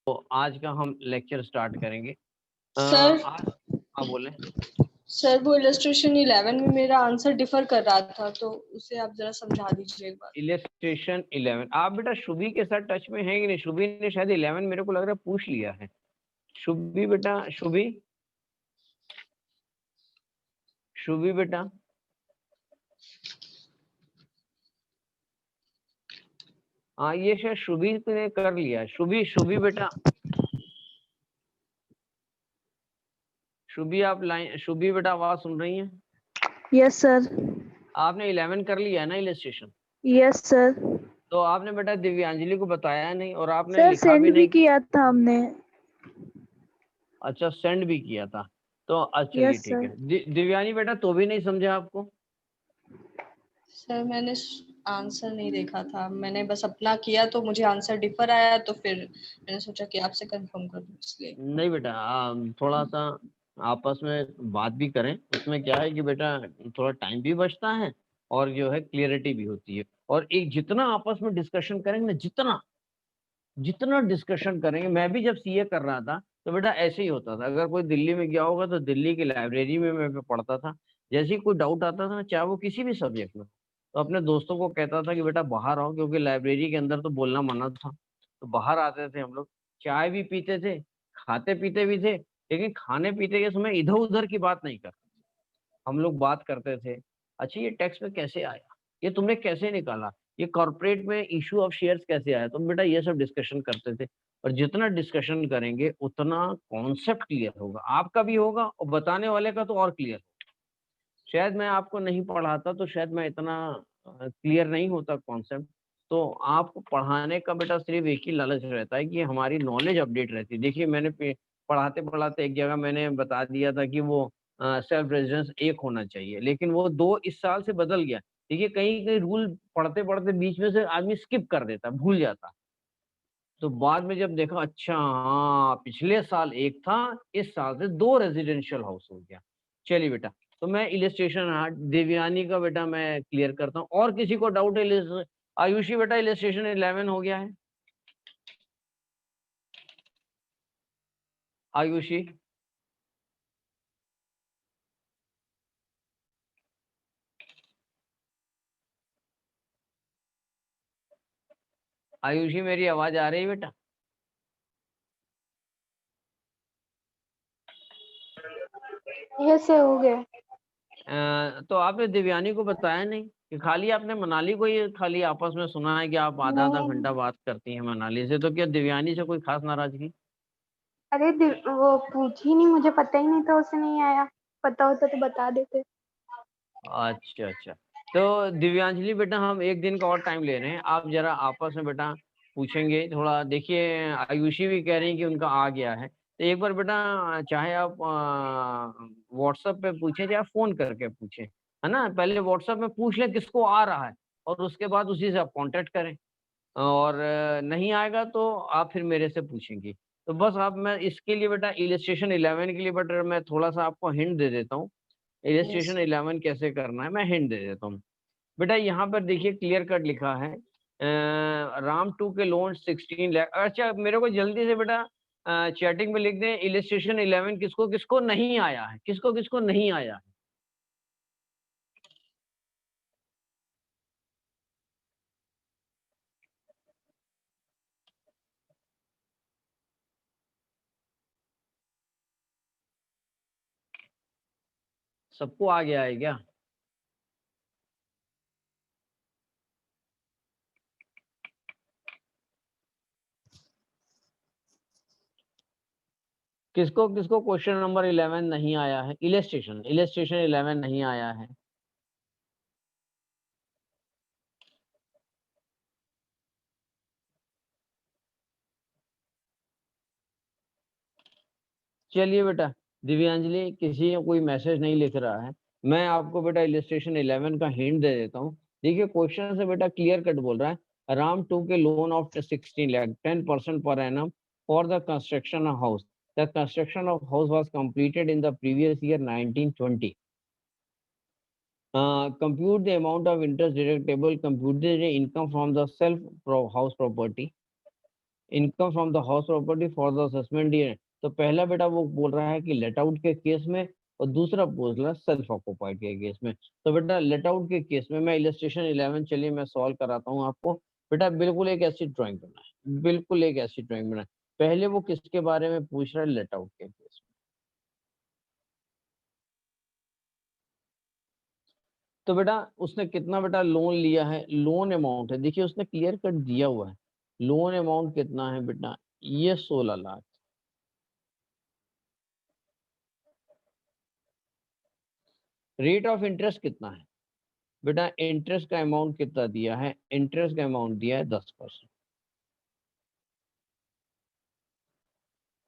तो आज का हम लेक्चर स्टार्ट करेंगे। सर आज हाँ बोले सर, वो इलस्ट्रेशन 11 में मेरा आंसर डिफर कर रहा था, तो उसे आप जरा समझा दीजिए एक बार। इलस्ट्रेशन 11 आप बेटा शुभी के साथ टच में है कि नहीं? शुभी ने शायद 11 मेरे को लग रहा है पूछ लिया है। शुभी बेटा, शुभी बेटा, हाँ ये शायद शुभी ने कर लिया है। शुभी बेटा, शुभी आप लाइन, शुभी बेटा आवाज सुन रही हैं? Yes sir. आपने 11 कर लिया है ना इलस्ट्रेशन? Yes sir. तो आपने बेटा दिव्यांजलि को बताया नहीं और आपने सर लिखा भी सेंड भी नहीं। किया था हमने। अच्छा सेंड भी किया था, तो चलिए यस ठीक सर। है। दिव्यानी बेटा तो भी नहीं समझा आपको? सर मैंने आंसर नहीं देखा था, मैंने बस अपना किया तो मुझे आंसर डिफर आया, तो फिर मैंने सोचा कि आपसे कंफर्म कर दूं इसलिए। नहीं बेटा, थोड़ा सा आपस में बात भी करें। उसमें क्या है कि बेटा थोड़ा टाइम भी बचता है और जो है क्लियरिटी भी होती है। और एक जितना आपस में डिस्कशन करेंगे ना, जितना जितना डिस्कशन करेंगे, मैं भी जब सीए कर रहा था तो बेटा ऐसे ही होता था। अगर कोई दिल्ली में गया होगा तो दिल्ली की लाइब्रेरी में मैं पढ़ता था। जैसे ही कोई डाउट आता था ना, चाहे वो किसी भी सब्जेक्ट में, तो अपने दोस्तों को कहता था कि बेटा बाहर आओ, क्योंकि लाइब्रेरी के अंदर तो बोलना मना था। तो बाहर आते थे हम लोग, चाय भी पीते थे, खाते पीते भी थे, लेकिन खाने पीते के समय इधर उधर की बात नहीं करते। हम लोग बात करते थे, अच्छा ये टैक्स में कैसे आया, ये तुमने कैसे निकाला, ये कॉर्पोरेट में इशू ऑफ शेयर्स कैसे आया, तो बेटा ये सब डिस्कशन करते थे। और जितना डिस्कशन करेंगे उतना कॉन्सेप्ट क्लियर होगा, आपका भी होगा और बताने वाले का तो और क्लियर। शायद मैं आपको नहीं पढ़ाता तो शायद मैं इतना क्लियर नहीं होता कॉन्सेप्ट। तो आपको पढ़ाने का बेटा सिर्फ एक ही लालच रहता है कि हमारी नॉलेज अपडेट रहती है। देखिए मैंने पढ़ाते पढ़ाते एक जगह मैंने बता दिया था कि वो सेल्फ रेजिडेंस 1 होना चाहिए, लेकिन वो 2 इस साल से बदल गया। देखिए कहीं कहीं रूल पढ़ते पढ़ते बीच में से आदमी स्किप कर देता, भूल जाता। तो बाद में जब देखा, अच्छा हाँ पिछले साल 1 था, इस साल से 2 रेजिडेंशियल हाउस हो गया। चलिए बेटा, तो मैं इलस्ट्रेशन, हाँ देवयानी का बेटा मैं क्लियर करता हूँ। और किसी को डाउट है? आयुषी बेटा इलस्ट्रेशन 11 हो गया है? आयुषी, आयुषी मेरी आवाज आ रही है बेटा? यस सर हो गया। तो आपने दिव्यानी को बताया नहीं कि खाली आपने मनाली को ही खाली आपस में सुना है कि आप आधा आधा नहीं। घंटा बात करती हैं मनाली से, तो क्या दिव्यानी से कोई खास नाराजगी? अरे वो पूछी नहीं, मुझे पता ही नहीं था उसे नहीं आया। पता होता तो बता देते। अच्छा अच्छा, तो दिव्यांजलि बेटा हम एक दिन का और टाइम ले रहे हैं, आप जरा आपस में बेटा पूछेंगे थोड़ा। देखिए आयुषी भी कह रही है कि उनका आ गया है, तो एक बार बेटा चाहे आप व्हाट्सएप पे पूछें चाहे फोन करके पूछें, है ना। पहले व्हाट्सएप में पूछ लें किसको आ रहा है, और उसके बाद उसी से आप कांटेक्ट करें। और नहीं आएगा तो आप फिर मेरे से पूछेंगी। तो बस आप, मैं इसके लिए बेटा इलस्ट्रेशन 11 के लिए बेटा मैं थोड़ा सा आपको हिंट दे देता हूँ। यस। इलस्ट्रेशन 11 कैसे करना है मैं हिंट दे देता हूँ। बेटा यहाँ पर देखिए क्लियर कट लिखा है, राम 2 के लोन 16 लाख। अच्छा मेरे को जल्दी से बेटा चैटिंग में लिख दें इलस्ट्रेशन 11 किसको किसको नहीं आया है, किसको किसको नहीं आया है। सबको आ गया है क्या? किसको किसको क्वेश्चन नंबर 11 नहीं आया है? इलस्ट्रेशन 11 नहीं आया है? चलिए बेटा, दिव्यांजलि किसी ने कोई मैसेज नहीं लिख रहा है, मैं आपको बेटा इलस्ट्रेशन 11 का हिंट दे देता हूँ। देखिए क्वेश्चन से बेटा क्लियर कट बोल रहा है, राम 2 के loan of 16 lakh 10% per annum for the construction of house. The construction of house was completed in the previous year 1920। Compute the amount of interest deductible, compute the income from the self house property. Income from the house property for the assessment year. तो पहला बेटा वो बोल रहा है कि let out के case में, और दूसरा बोल रहा है सेल्फ ऑक्युपाइड के केस में। तो बेटा लेट आउट के केस में मैं इलस्ट्रेशन 11 चलिए मैं सॉल्व कराता हूँ आपको। बेटा बिल्कुल एक ऐसी ड्राइंग बना है, बिल्कुल एक ऐसी ड्राइंग बना है। पहले वो किसके बारे में पूछ रहा है? लेट आउट के केस में। तो बेटा उसने कितना बेटा लोन लिया है? लोन अमाउंट है, देखिए उसने क्लियर कट दिया हुआ है। लोन अमाउंट कितना है बेटा? ये 16 लाख। रेट ऑफ इंटरेस्ट कितना है? बेटा इंटरेस्ट का अमाउंट कितना दिया है? इंटरेस्ट का अमाउंट दिया है 10%।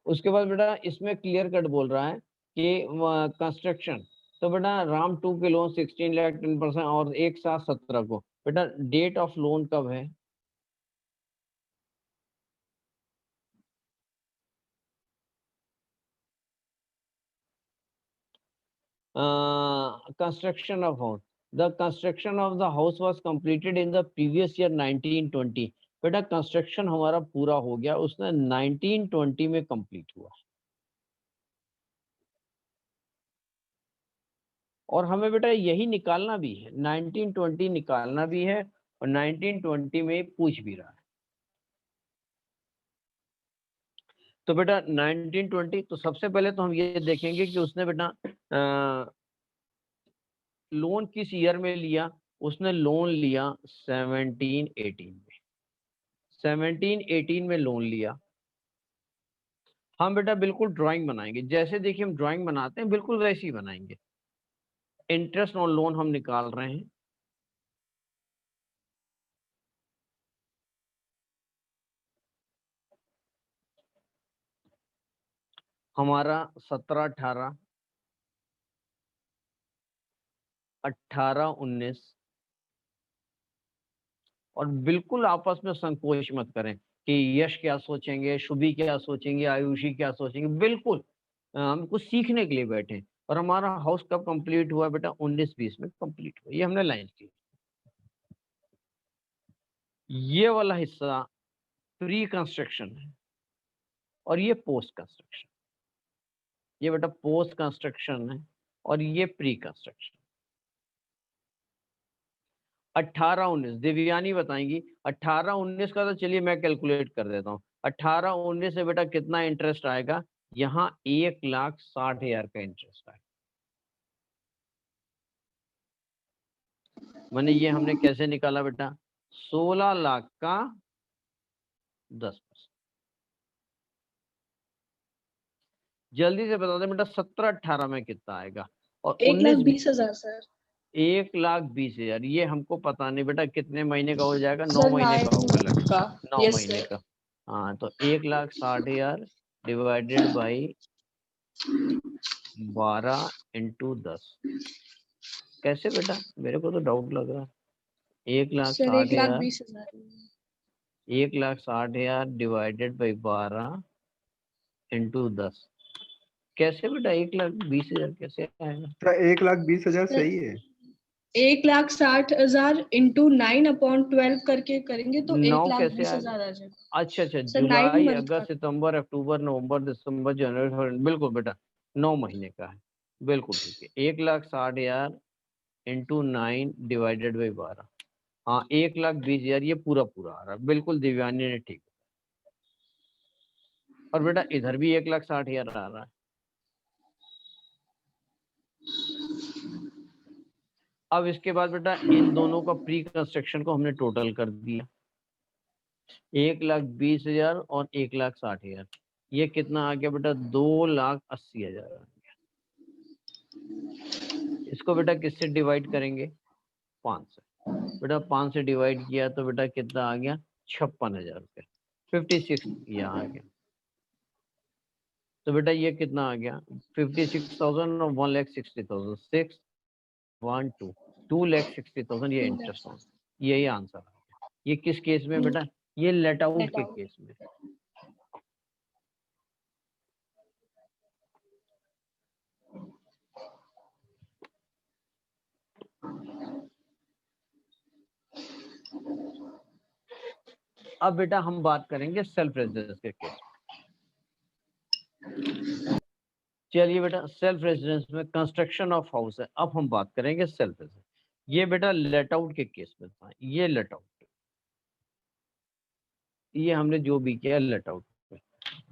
उसके बाद बेटा इसमें क्लियर कट बोल रहा है कि कंस्ट्रक्शन। तो बेटा राम 2 के लोन 16 लाख 10% और एक साथ 17 को। बेटा डेट ऑफ लोन कब है? Construction of house. The construction of the house was completed in the previous year 1920। बेटा कंस्ट्रक्शन हमारा पूरा हो गया, उसने 1920 में कंप्लीट हुआ। और हमें बेटा यही निकालना भी है, 1920 निकालना भी है, और 1920 में पूछ भी रहा है। तो बेटा 1920, तो सबसे पहले तो हम ये देखेंगे कि उसने बेटा लोन किस ईयर में लिया? उसने लोन लिया 1718 में। 1718 में लोन लिया। हम बेटा बिल्कुल ड्राइंग बनाएंगे, जैसे देखिए हम ड्राइंग बनाते हैं बिल्कुल वैसे ही बनाएंगे। इंटरेस्ट ऑन लोन हम निकाल रहे हैं। हमारा 17 18 18 19, और बिल्कुल आपस में संकोच मत करें कि यश क्या सोचेंगे, शुभी क्या सोचेंगे, आयुषी क्या सोचेंगे। बिल्कुल हम कुछ सीखने के लिए बैठे हैं। और हमारा हाउस कब कंप्लीट हुआ बेटा? 1920 में कंप्लीट हुआ, ये हमने लाइन की। ये वाला हिस्सा प्री कंस्ट्रक्शन है और ये पोस्ट कंस्ट्रक्शन। ये बेटा पोस्ट कंस्ट्रक्शन है और ये प्री कंस्ट्रक्शन। 18 19 दिव्यानी बताएंगी। 18 19 का तो चलिए मैं कैलकुलेट कर देता हूँ। 18 19 से बेटा कितना इंटरेस्ट आएगा? यहाँ 1,60,000 का इंटरेस्ट आएगा। मैंने ये हमने कैसे निकाला बेटा? 16 लाख का 10%। जल्दी से बता दें बेटा 17 18 में कितना आएगा? और 1,20,000 सर। 1,20,000 ये हमको पता नहीं बेटा कितने महीने का हो जाएगा? 9 सर महीने का होगा 9 लगभग। का। 9 यस महीने सर। का। हाँ तो 1,60,000 डिवाइडेड बाई 12 इंटू 10। कैसे बेटा? मेरे को तो डाउट लग रहा है। सर 1,60,000 1,20,000। 1,60,000 divided by 12 into 10। कैसे बेटा 1,20,000 कैसे आएगा? तो 1,20,000 सही है। 1,60,000 इंटू 9/12 करके करेंगे तो 9 कैसे आएगा? 1,20,000 आ जाएगा। अच्छा अच्छा, सर 9 जुलाई मंथ का। अगस्त सितंबर अक्टूबर नवंबर दिसंबर जनवरी फरवरी, बिल्कुल बेटा 9 महीने का है। बिल्कुल ठीक है। 1,60,000 इंटू 9 डिवाइडेड बाई 12। हाँ 1,20,000 ये पूरा पूरा आ रहा है। बिल्कुल दिव्यानी ने ठीक। और बेटा इधर भी 1,60,000 आ रहा है। अब इसके बाद बेटा इन दोनों का प्री कंस्ट्रक्शन को हमने टोटल कर दिया। 1,20,000 और 1,60,000, ये कितना आ गया बेटा? 2,80,000 आ गया। इसको बेटा किससे डिवाइड करेंगे? 5 से। बेटा 5 से डिवाइड किया तो बेटा कितना आ गया? 56,000 रुपये। 56 यहाँ आ गया। तो बेटा ये कितना आ गया? 56,000 और 1,60,000। 6 1 2 2,60,000 ये इंटरेस्ट ऑन। यही आंसर आ गया। ये किस केस में बेटा? ये लेट आउट लेट के आउट। केस में। अब बेटा हम बात करेंगे सेल्फ रेजिडेंस के केस में। चलिए बेटा, सेल्फ रेजिडेंस में कंस्ट्रक्शन ऑफ हाउस है, अब हम बात करेंगे सेल्फ रेजिडेंस। ये बेटा लेट आउट के केस में था, ये लेट आउट, ये हमने जो भी किया लेट आउट में।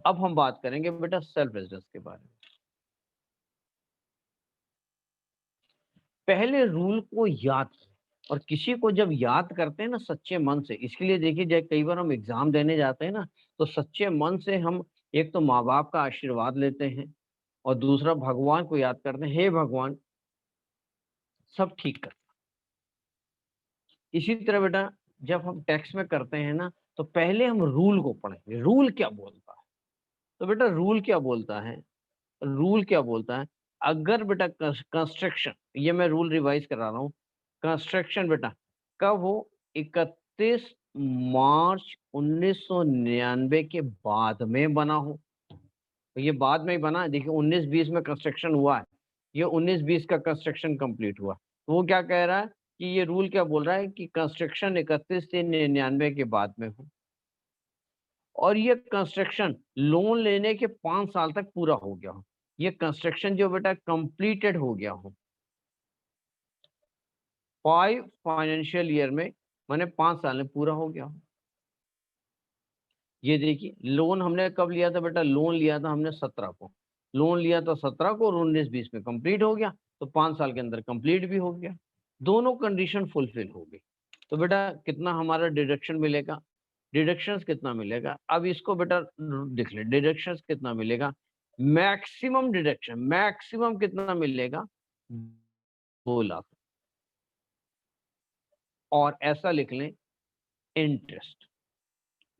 अब हम बात करेंगे बेटा सेल्फ रेजिडेंस के बारे में। पहले रूल को याद करें, और किसी को जब याद करते हैं ना सच्चे मन से, इसके लिए देखिए जब कई बार हम एग्जाम देने जाते हैं ना, तो सच्चे मन से हम एक तो माँ बाप का आशीर्वाद लेते हैं, और दूसरा भगवान को याद करते हैं, हे भगवान सब ठीक कर। इसी तरह बेटा जब हम टेक्स्ट में करते हैं ना, तो पहले हम रूल को पढ़ेंगे, रूल क्या बोलता है। तो बेटा रूल क्या बोलता है, रूल क्या बोलता है, अगर बेटा कंस्ट्रक्शन, ये मैं रूल रिवाइज करा रहा हूँ, कंस्ट्रक्शन बेटा कब हो, 31 मार्च 1999 के बाद में बना हो। तो ये बाद में ही बना है, देखिए 19-20 में कंस्ट्रक्शन हुआ है, ये 19-20 का कंस्ट्रक्शन कंप्लीट हुआ। तो वो क्या कह रहा है कि ये रूल क्या बोल रहा है कि कंस्ट्रक्शन 31/3/99 के बाद में हो, और ये कंस्ट्रक्शन लोन लेने के 5 साल तक पूरा हो गया हो। ये कंस्ट्रक्शन जो बेटा कंप्लीटेड हो गया हो 5 फाइनेंशियल ईयर में, माने 5 साल में पूरा हो गया हो। ये देखिए लोन हमने कब लिया था बेटा, लोन लिया था हमने 17 को, लोन लिया था 17 को और 19-20 में कंप्लीट हो गया, तो 5 साल के अंदर कंप्लीट भी हो गया, दोनों कंडीशन फुलफिल हो गई। तो बेटा कितना हमारा डिडक्शन मिलेगा, डिडक्शंस कितना मिलेगा, अब इसको बेटा देख ले, डिडक्शंस कितना मिलेगा, मैक्सिमम डिडक्शन, मैक्सिमम कितना मिलेगा, 2 लाख। और ऐसा लिख लें इंटरेस्ट,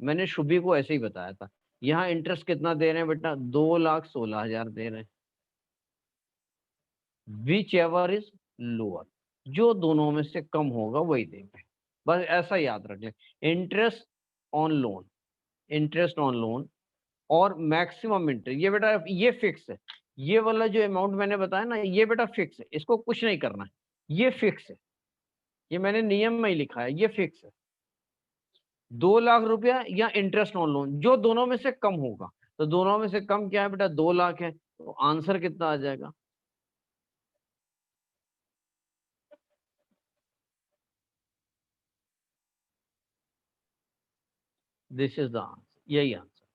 मैंने शुभी को ऐसे ही बताया था, यहाँ इंटरेस्ट कितना दे रहे हैं बेटा, 2,16,000 दे रहे हैं, विच एवर इज लोअर, जो दोनों में से कम होगा वही देंगे, बस ऐसा याद रख लें। Interest on loan, interest on loan और मैक्सिमम इंटरेस्ट, ये बेटा ये फिक्स है, ये वाला जो अमाउंट मैंने बताया ना ये बेटा फिक्स है, इसको कुछ नहीं करना है, ये फिक्स है, ये मैंने नियम में ही लिखा है, ये फिक्स है। 2 लाख रुपया या इंटरेस्ट ऑन लोन, जो दोनों में से कम होगा, तो दोनों में से कम क्या है बेटा, 2 लाख है, तो आंसर कितना आ जाएगा, दिस इज द आंसर, यही आंसर।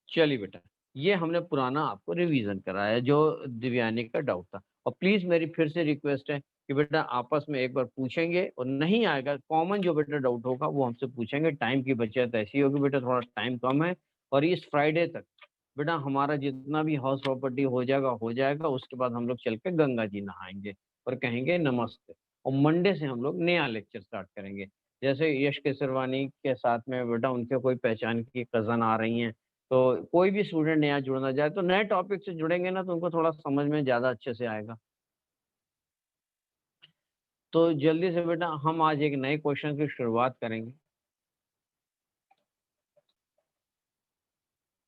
चलिए बेटा ये हमने पुराना आपको रिवीजन कराया जो दिव्यानी का डाउट था, और प्लीज मेरी फिर से रिक्वेस्ट है कि बेटा आपस में एक बार पूछेंगे, और नहीं आएगा कॉमन जो बेटा डाउट होगा वो हमसे पूछेंगे, टाइम की बचत ऐसी होगी बेटा, थोड़ा टाइम कम है, और इस फ्राइडे तक बेटा हमारा जितना भी हाउस प्रॉपर्टी हो जाएगा, उसके बाद हम लोग चल के गंगा जी नहाएंगे और कहेंगे नमस्ते, और मंडे से हम लोग नया लेक्चर स्टार्ट करेंगे। जैसे यश केसरवानी के साथ में बेटा उनके कोई पहचान की कजन आ रही हैं, तो कोई भी स्टूडेंट नया जुड़ना चाहे तो नए टॉपिक से जुड़ेंगे ना, तो उनको थोड़ा समझ में ज्यादा अच्छे से आएगा। तो जल्दी से बेटा हम आज एक नए क्वेश्चन की शुरुआत करेंगे।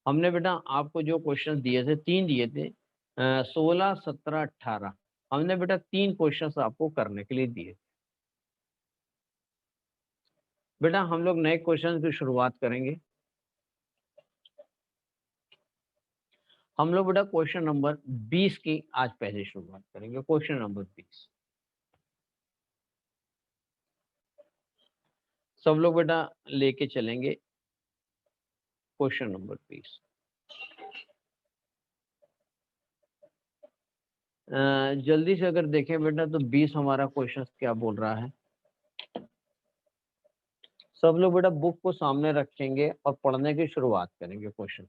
हमने बेटा आपको जो क्वेश्चन दिए थे 3 दिए थे, 16, 17, 18, हमने बेटा 3 क्वेश्चन आपको करने के लिए दिए। बेटा हम लोग नए क्वेश्चन की शुरुआत करेंगे। हम लोग बेटा क्वेश्चन नंबर 20 की आज पहले शुरुआत करेंगे, क्वेश्चन नंबर 20। सब लोग बेटा लेके चलेंगे क्वेश्चन नंबर 20। जल्दी से अगर देखें बेटा तो 20 हमारा क्वेश्चन क्या बोल रहा है। सब लोग बेटा बुक को सामने रखेंगे और पढ़ने की शुरुआत करेंगे question.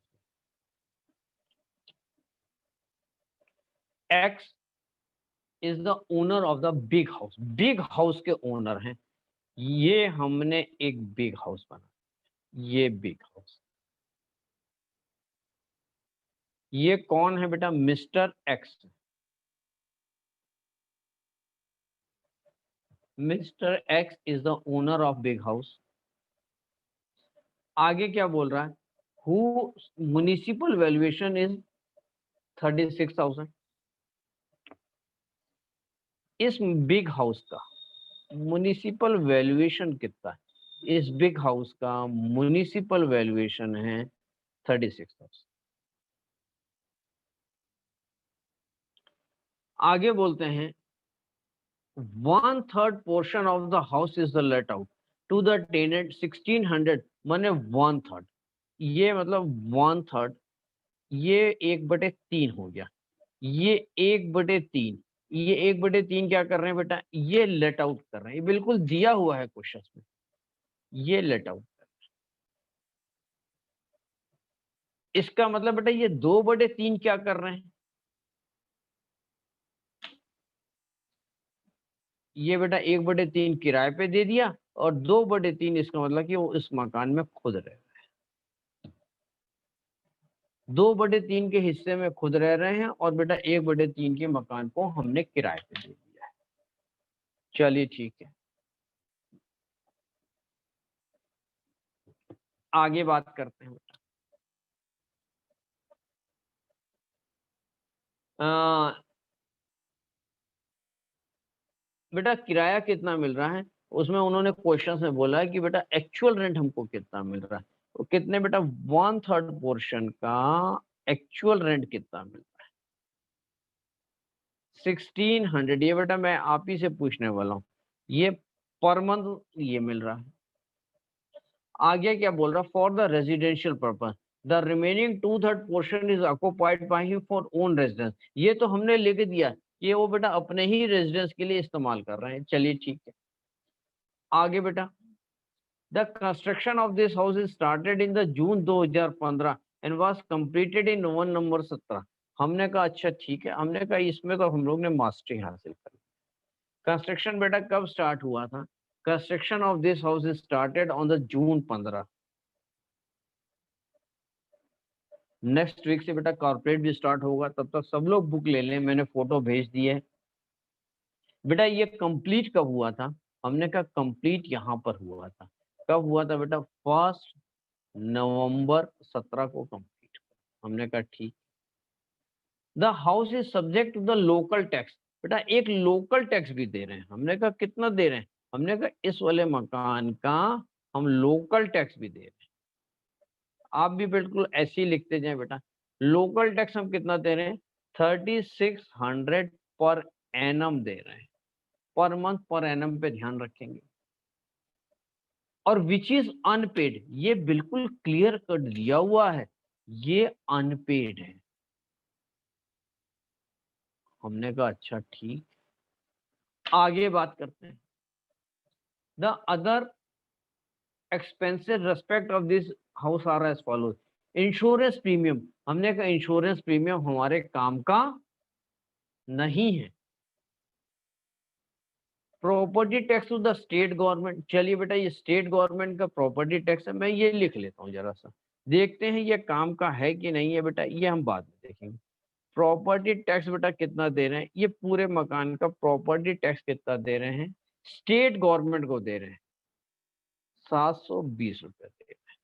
X is the owner of the big house, big house के ओनर हैं, ये हमने एक बिग हाउस बना, ये बिग हाउस, ये कौन है बेटा, mister x, mister x is the owner of big house. आगे क्या बोल रहा है, हु म्युनिसिपल वैल्यूएशन इज 36,000। इस बिग हाउस का म्युनिसिपल वैल्यूएशन कितना है, इस बिग हाउस का म्युनिसिपल वैल्यूएशन है 36,000। आगे बोलते हैं 1/3 portion of the house is the let out to the tenant 1600 माने 1/3, ये मतलब 1/3, ये 1/3 हो गया, ये 1/3, ये 1/3 क्या कर रहे हैं बेटा, ये लेट आउट कर रहे हैं, ये बिल्कुल दिया हुआ है क्वेश्चन में, ये लेट आउट कर रहे हैं। इसका मतलब बेटा ये 2/3 क्या कर रहे हैं, ये बेटा 1/3 किराए पे दे दिया और 2/3 इसका मतलब कि वो इस मकान में खुद रह रहे हैं। 2/3 के हिस्से में खुद रह रहे हैं और बेटा 1/3 के मकान को हमने किराए पे दे दिया है। चलिए ठीक है, आगे बात करते हैं बेटा। बेटा किराया कितना मिल रहा है, उसमें उन्होंने क्वेश्चन में बोला है कि बेटा एक्चुअल रेंट हमको कितना मिल रहा है, तो कितने बेटा 1/3 पोर्शन का एक्चुअल रेंट कितना मिल रहा है 1600। ये बेटा मैं आप ही से पूछने वाला हूँ, ये पर मंथ ये मिल रहा है। आगे क्या बोल रहा, for the residential purpose the remaining 2/3 portion is occupied by him for own residence. ये तो हमने लिख दिया कि वो बेटा अपने ही रेजिडेंस के लिए इस्तेमाल कर रहे हैं। चलिए ठीक है, आगे बेटा the construction of this house is started in the June 2015 and was completed in 1 नवंबर 17। हमने कहा अच्छा ठीक है, हमने कहा इसमें तो हम लोग ने मास्टरी हासिल कर। कंस्ट्रक्शन बेटा कब स्टार्ट हुआ था, construction of this house is started on the June 15। Next week से बेटा कॉर्पोरेट भी स्टार्ट होगा, तब तक सब लोग बुक ले लें, मैंने फोटो भेज दी है। बेटा ये कंप्लीट कब हुआ था, हमने कहा कंप्लीट यहाँ पर हुआ था, कब हुआ था बेटा 1 नवंबर 17 को कंप्लीट। हमने कहा ठीक। The house is subject to the local tax. बेटा एक लोकल टैक्स भी दे रहे हैं, हमने कहा कितना दे रहे हैं, हमने कहा इस वाले मकान का हम लोकल टैक्स भी दे रहे हैं। आप भी बिल्कुल ऐसे ही लिखते जाएं बेटा, लोकल टैक्स हम कितना दे रहे हैं 3600 पर एनम दे रहे हैं, पर मंथ पर एनम पे ध्यान रखेंगे। और विच इज अनपेड, ये बिल्कुल क्लियर कट दिया हुआ है, ये अनपेड है। हमने कहा अच्छा ठीक, आगे बात करते हैं। The other expenses respect of this house are as follows. Insurance premium, हमने कहा इंश्योरेंस प्रीमियम हमारे काम का नहीं है। Property tax to the state government, चलिए बेटा ये स्टेट गवर्नमेंट का प्रॉपर्टी टैक्स है, मैं ये लिख लेता हूँ जरा सा, देखते हैं ये काम का है कि नहीं है बेटा, ये हम बाद में देखेंगे। प्रॉपर्टी टैक्स बेटा कितना दे रहे हैं, ये पूरे मकान का प्रॉपर्टी टैक्स कितना दे रहे हैं, स्टेट गवर्नमेंट को दे रहे हैं 720 रुपए दे रहे हैं।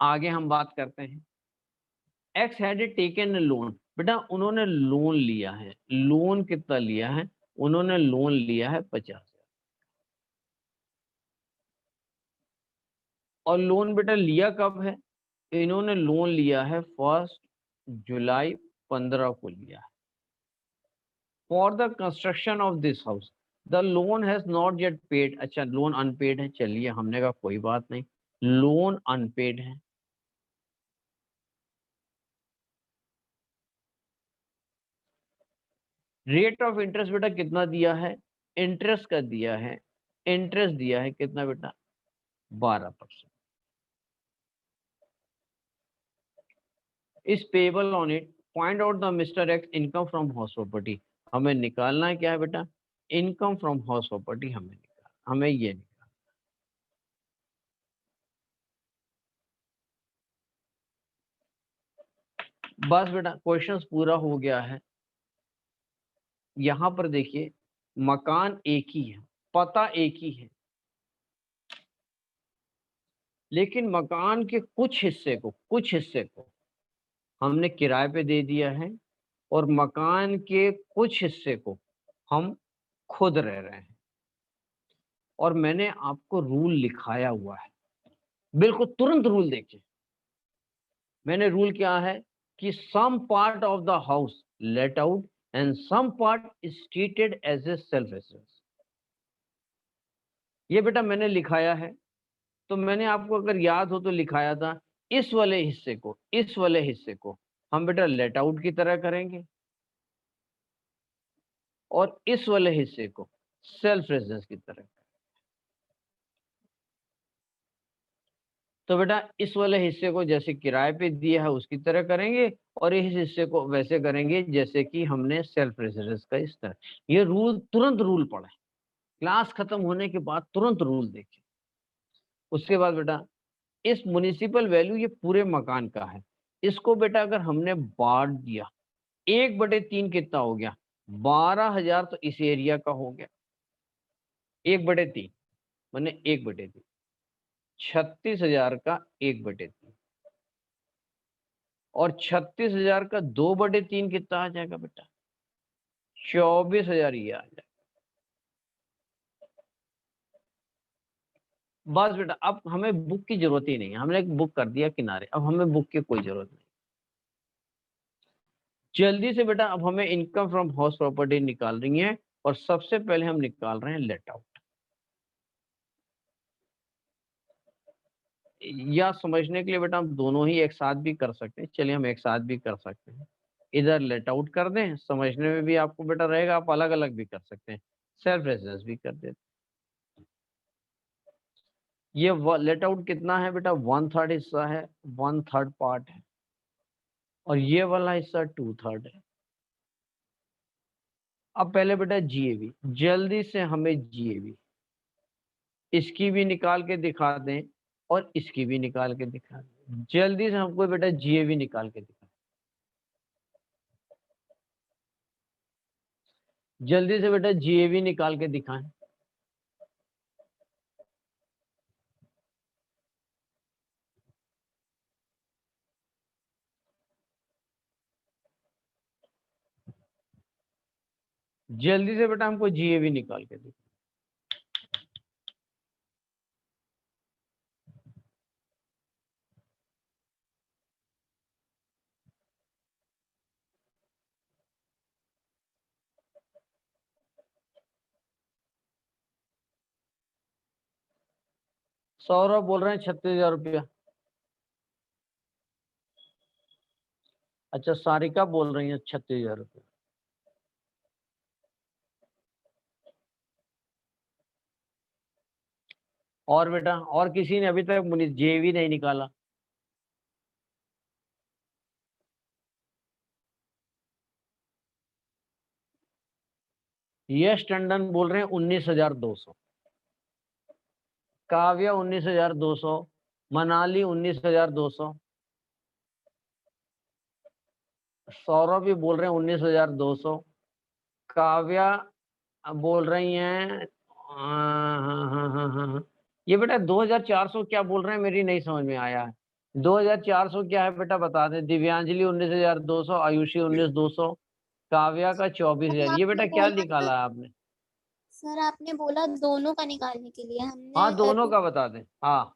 आगे हम बात करते हैं, एक्स हैड टेकन लोन, बेटा उन्होंने लोन लिया है, लोन कितना लिया है, उन्होंने लोन लिया है 50,000। और लोन बेटा लिया कब है, इन्होंने लोन लिया है 1 जुलाई 15 को लिया है। For the construction of this house the loan has not yet paid, अच्छा लोन अनपेड है, चलिए हमने कहा कोई बात नहीं, लोन अनपेड है। रेट ऑफ इंटरेस्ट बेटा कितना दिया है, इंटरेस्ट का दिया है, इंटरेस्ट दिया है कितना बेटा 12%। इस payable on it find out the mister x income from house property. हमें निकालना है क्या है बेटा, इनकम फ्रॉम हाउस प्रॉपर्टी हमें निकालना, हमें ये निकालना। बस बेटा क्वेश्चंस पूरा हो गया है। यहां पर देखिए मकान एक ही है, पता एक ही है, लेकिन मकान के कुछ हिस्से को हमने किराए पे दे दिया है और मकान के कुछ हिस्से को हम खुद रह रहे हैं। और मैंने आपको रूल लिखाया हुआ है, बिल्कुल तुरंत रूल देखिए। मैंने रूल क्या है कि some part of the house let out and some part is treated as a self residence. ये बेटा मैंने लिखाया है, तो मैंने आपको अगर याद हो तो लिखाया था, इस वाले हिस्से को हम बेटा लेट आउट की तरह करेंगे और इस वाले हिस्से को सेल्फ रेजिडेंस की तरह। तो बेटा इस वाले हिस्से को जैसे किराए पे दिया है उसकी तरह करेंगे और इस हिस्से को वैसे करेंगे जैसे कि हमने सेल्फ रेजिडेंस का इस तरह। ये रूल तुरंत रूल पढ़े, क्लास खत्म होने के बाद तुरंत रूल देखें। उसके बाद बेटा इस म्युनिसिपल वैल्यू ये पूरे मकान का है, इसको बेटा अगर हमने बांट दिया 1/3 कितना हो गया 12,000, तो इस एरिया का हो गया 1/3 माने 1/3 36,000 का 1/3 और 36,000 का 2/3 कितना आ जाएगा बेटा 24,000 ये आ जाएगा। बस बेटा अब हमें बुक की जरूरत ही नहीं है, हमने एक बुक कर दिया किनारे, अब हमें बुक की कोई जरूरत नहीं। जल्दी से बेटा अब हमें इनकम फ्रॉम हाउस प्रॉपर्टी निकाल रही है और सबसे पहले हम निकाल रहे हैं लेट आउट। या समझने के लिए बेटा हम दोनों ही एक साथ भी कर सकते हैं, चलिए हम एक साथ भी कर सकते हैं। इधर लेट आउट कर दें, समझने में भी आपको बेटा रहेगा, आप अलग अलग भी कर सकते हैं, सेल्फ रेजिडेंस भी कर देते। ये लेट आउट कितना है बेटा 1/3 हिस्सा है, 1/3 पार्ट है और ये वाला हिस्सा 2/3 है। अब पहले बेटा जीएवी, जल्दी से हमें जीएवी इसकी भी निकाल के दिखा दें और इसकी भी निकाल के दिखा दें। जल्दी से हमको बेटा जीएवी निकाल के दिखा, जल्दी से बेटा जीएवी निकाल के दिखाएं। जल्दी से बेटा हमको जीएवी निकाल के दिखाएं। सौरभ बोल रहे हैं 36,000 रुपया। अच्छा सारिका बोल रही है 36,000 रुपया। और बेटा और किसी ने अभी तक जेवी नहीं निकाला? यश टंडन बोल रहे हैं 19,200, काव्या 19,200, मनाली 19,200, सौरभ भी बोल रहे हैं 19,200, काव्या बोल रही हैं हाँ। ये बेटा 2,400 क्या बोल रहे हैं, मेरी नहीं समझ में आया है। 2,400 क्या है बेटा बता दें। दिव्यांजलि 19,200, आयुषी 19,200, काव्या का 24,000। ये बेटा क्या निकाला है आपने? सर आपने बोला दोनों का निकालने के लिए, हमने हाँ दोनों का बता दें। हाँ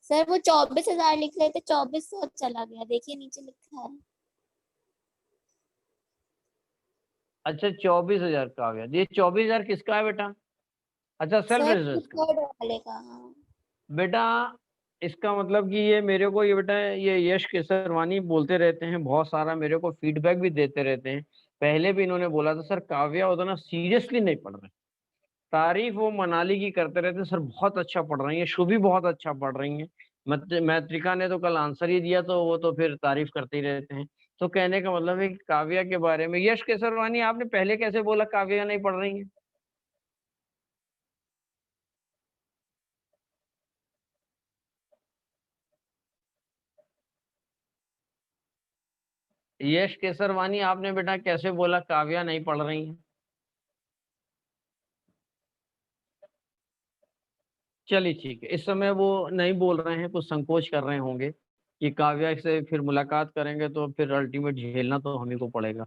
सर वो 24,000 लिख रहे थे, 2400 चला गया, देखिए नीचे लिखा है। अच्छा 24,000 का आ गया। ये 24,000 किसका है बेटा? अच्छा सेल्फ रेजिडेंस का थर्ड वाले का। हाँ बेटा। इसका मतलब कि ये मेरे को ये बेटा ये यश केसरवानी बोलते रहते हैं, बहुत सारा मेरे को फीडबैक भी देते रहते हैं। पहले भी इन्होंने बोला था सर काव्या उतना सीरियसली नहीं पढ़ रहे, तारीफ वो मनाली की करते रहते हैं, सर बहुत अच्छा पढ़ रही है, शुभी बहुत अच्छा पढ़ रही है। मैत्रिका ने तो कल आंसर ही दिया, तो वो तो फिर तारीफ करते ही रहते हैं। तो कहने का मतलब है कि काव्या के बारे में यश केसरवानी आपने पहले कैसे बोला काव्या नहीं पढ़ रही है? यश केसरवानी आपने बेटा कैसे बोला काव्या नहीं पढ़ रही है? चलिए ठीक है, इस समय वो नहीं बोल रहे हैं, कुछ संकोच कर रहे होंगे कि काव्या से फिर मुलाकात करेंगे तो फिर अल्टीमेट झेलना तो हम ही को पड़ेगा।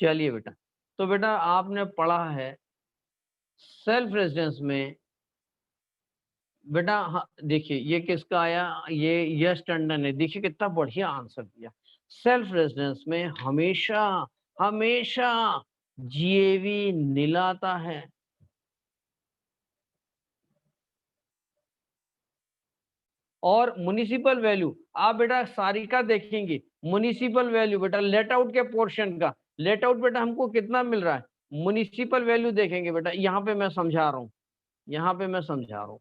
चलिए बेटा, तो बेटा आपने पढ़ा है सेल्फ रेजिडेंस में बेटा हाँ, देखिए ये किसका आया, ये यश टंडन ने, देखिए कितना बढ़िया आंसर दिया। सेल्फ रेजिडेंस में हमेशा हमेशा जीएवी नील आता है। और म्युनिसिपल वैल्यू आप बेटा सारिका देखेंगे, म्युनिसिपल वैल्यू बेटा लेट आउट के पोर्शन का, लेट आउट बेटा हमको कितना मिल रहा है, म्युनिसिपल वैल्यू देखेंगे बेटा, यहाँ पे मैं समझा रहा हूँ, यहाँ पे मैं समझा रहा हूँ।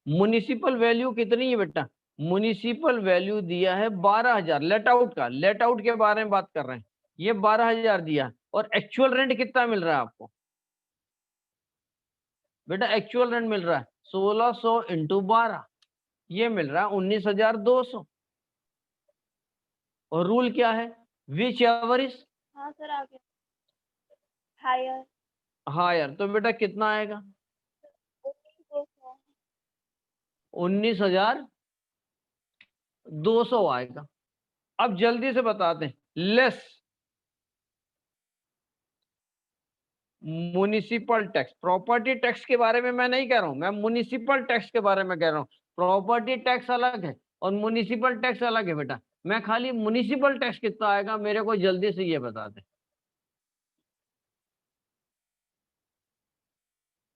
म्युनिसिपल वैल्यू कितनी है बेटा, म्युनिसिपल वैल्यू दिया है 12,000 लेट आउट का, लेट आउट के बारे में बात कर रहे हैं, ये 12,000 दिया है। और एक्चुअल रेंट कितना मिल रहा है आपको बेटा, एक्चुअल रेंट मिल रहा है 1600 इंटू 12, ये मिल रहा है 19,200। और रूल क्या है, विच एवर इज हाँ सर आ गया। हायर हायर, तो बेटा कितना आएगा 19,200 आएगा। अब जल्दी से बताते हैं, less municipal tax, property tax के बारे में मैं नहीं कह रहा हूं, मैं म्युनिसिपल टैक्स के बारे में कह रहा हूं। प्रॉपर्टी टैक्स अलग है और म्युनिसिपल टैक्स अलग है बेटा। मैं खाली म्युनिसिपल टैक्स कितना आएगा मेरे को जल्दी से ये बता दे।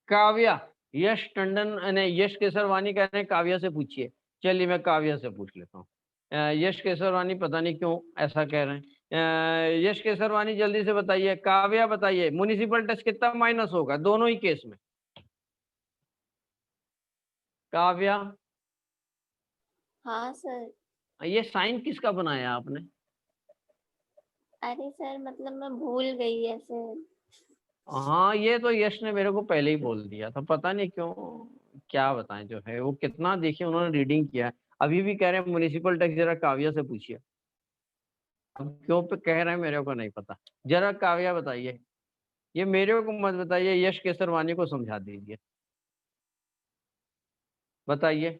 काव्या, यश टंडन ने, यश केसरवानी कह रहे हैं काव्या से पूछिए। चलिए मैं काव्या से पूछ लेता हूँ। यश केसरवानी पता नहीं क्यों ऐसा कह रहे हैं। यश केसरवानी जल्दी से बताइए, काव्या बताइए म्युनिसिपल टैक्स कितना माइनस होगा दोनों ही केस में। काव्या, हाँ सर। ये साइन किसका बनाया आपने? अरे सर मतलब मैं भूल गई ऐसे। हाँ ये तो यश ने मेरे को पहले ही बोल दिया था, पता नहीं क्यों, क्या बताएं, जो है वो कितना देखिए उन्होंने रीडिंग किया है। अभी भी कह रहे हैं म्युनिसिपल टैक्स, जरा काव्या से पूछिए। अब क्यों पे कह रहे हैं मेरे को नहीं पता, जरा काव्या बताइए। ये मेरे को मत बताइए, यश केसरवानी को समझा दीजिए, बताइए।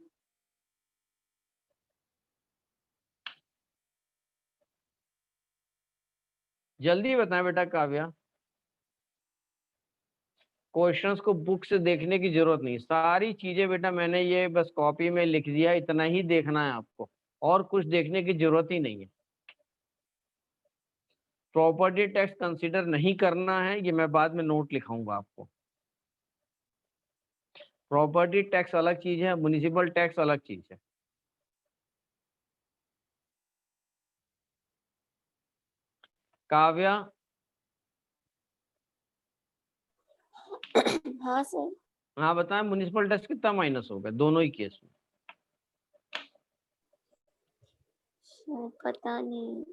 जल्दी बताएं बेटा काव्या। क्वेश्चंस को बुक से देखने की जरूरत नहीं, सारी चीजें बेटा मैंने ये बस कॉपी में लिख दिया, इतना ही देखना है आपको, और कुछ देखने की जरूरत ही नहीं है। प्रॉपर्टी टैक्स कंसीडर नहीं करना है, ये मैं बाद में नोट लिखाऊंगा आपको। प्रॉपर्टी टैक्स अलग चीज है, म्युनिसिपल टैक्स अलग चीज है। काव्या, हाँ सर। हाँ बताएं म्युनिसिपल टैक्स कितना माइनस होगा दोनों ही केस में। पता नहीं।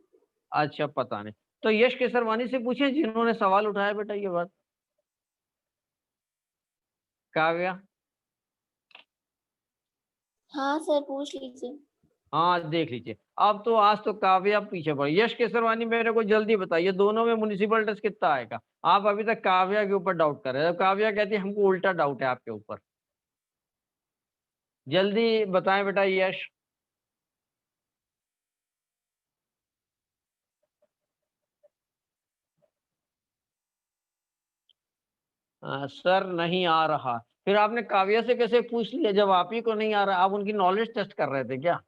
अच्छा पता नहीं, तो यश केसरवानी से पूछे जिन्होंने सवाल उठाया बेटा ये बात। काव्या, हाँ सर पूछ लीजिए। हाँ देख लीजिए, अब तो आज तो काव्या पीछे पड़ी। यश केसरवानी मेरे को जल्दी बताइए दोनों में म्युनिसिपल टैक्स कितना आएगा। आप अभी तक काव्या के ऊपर डाउट कर रहे हैं, काव्या कहती है हमको उल्टा डाउट है आपके ऊपर। जल्दी बताएं बेटा यश। सर नहीं आ रहा, फिर आपने काव्या से कैसे पूछ लिया जब आप ही को नहीं आ रहा? आप उनकी नॉलेज टेस्ट कर रहे थे क्या?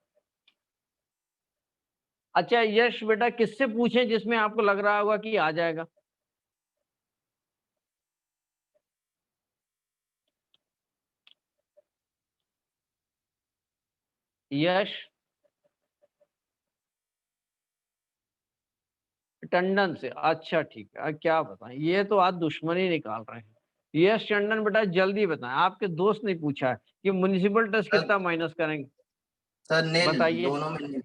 अच्छा यश बेटा किससे पूछे जिसमें आपको लग रहा होगा कि आ जाएगा? यश टंडन से, अच्छा ठीक है। क्या बताएं, ये तो आज दुश्मनी निकाल रहे हैं। यश टंडन बेटा जल्दी बताएं, आपके दोस्त ने पूछा है कि म्युनिसिपल टैक्स कितना माइनस करेंगे, सर नील, बताइए। दोनों में नील,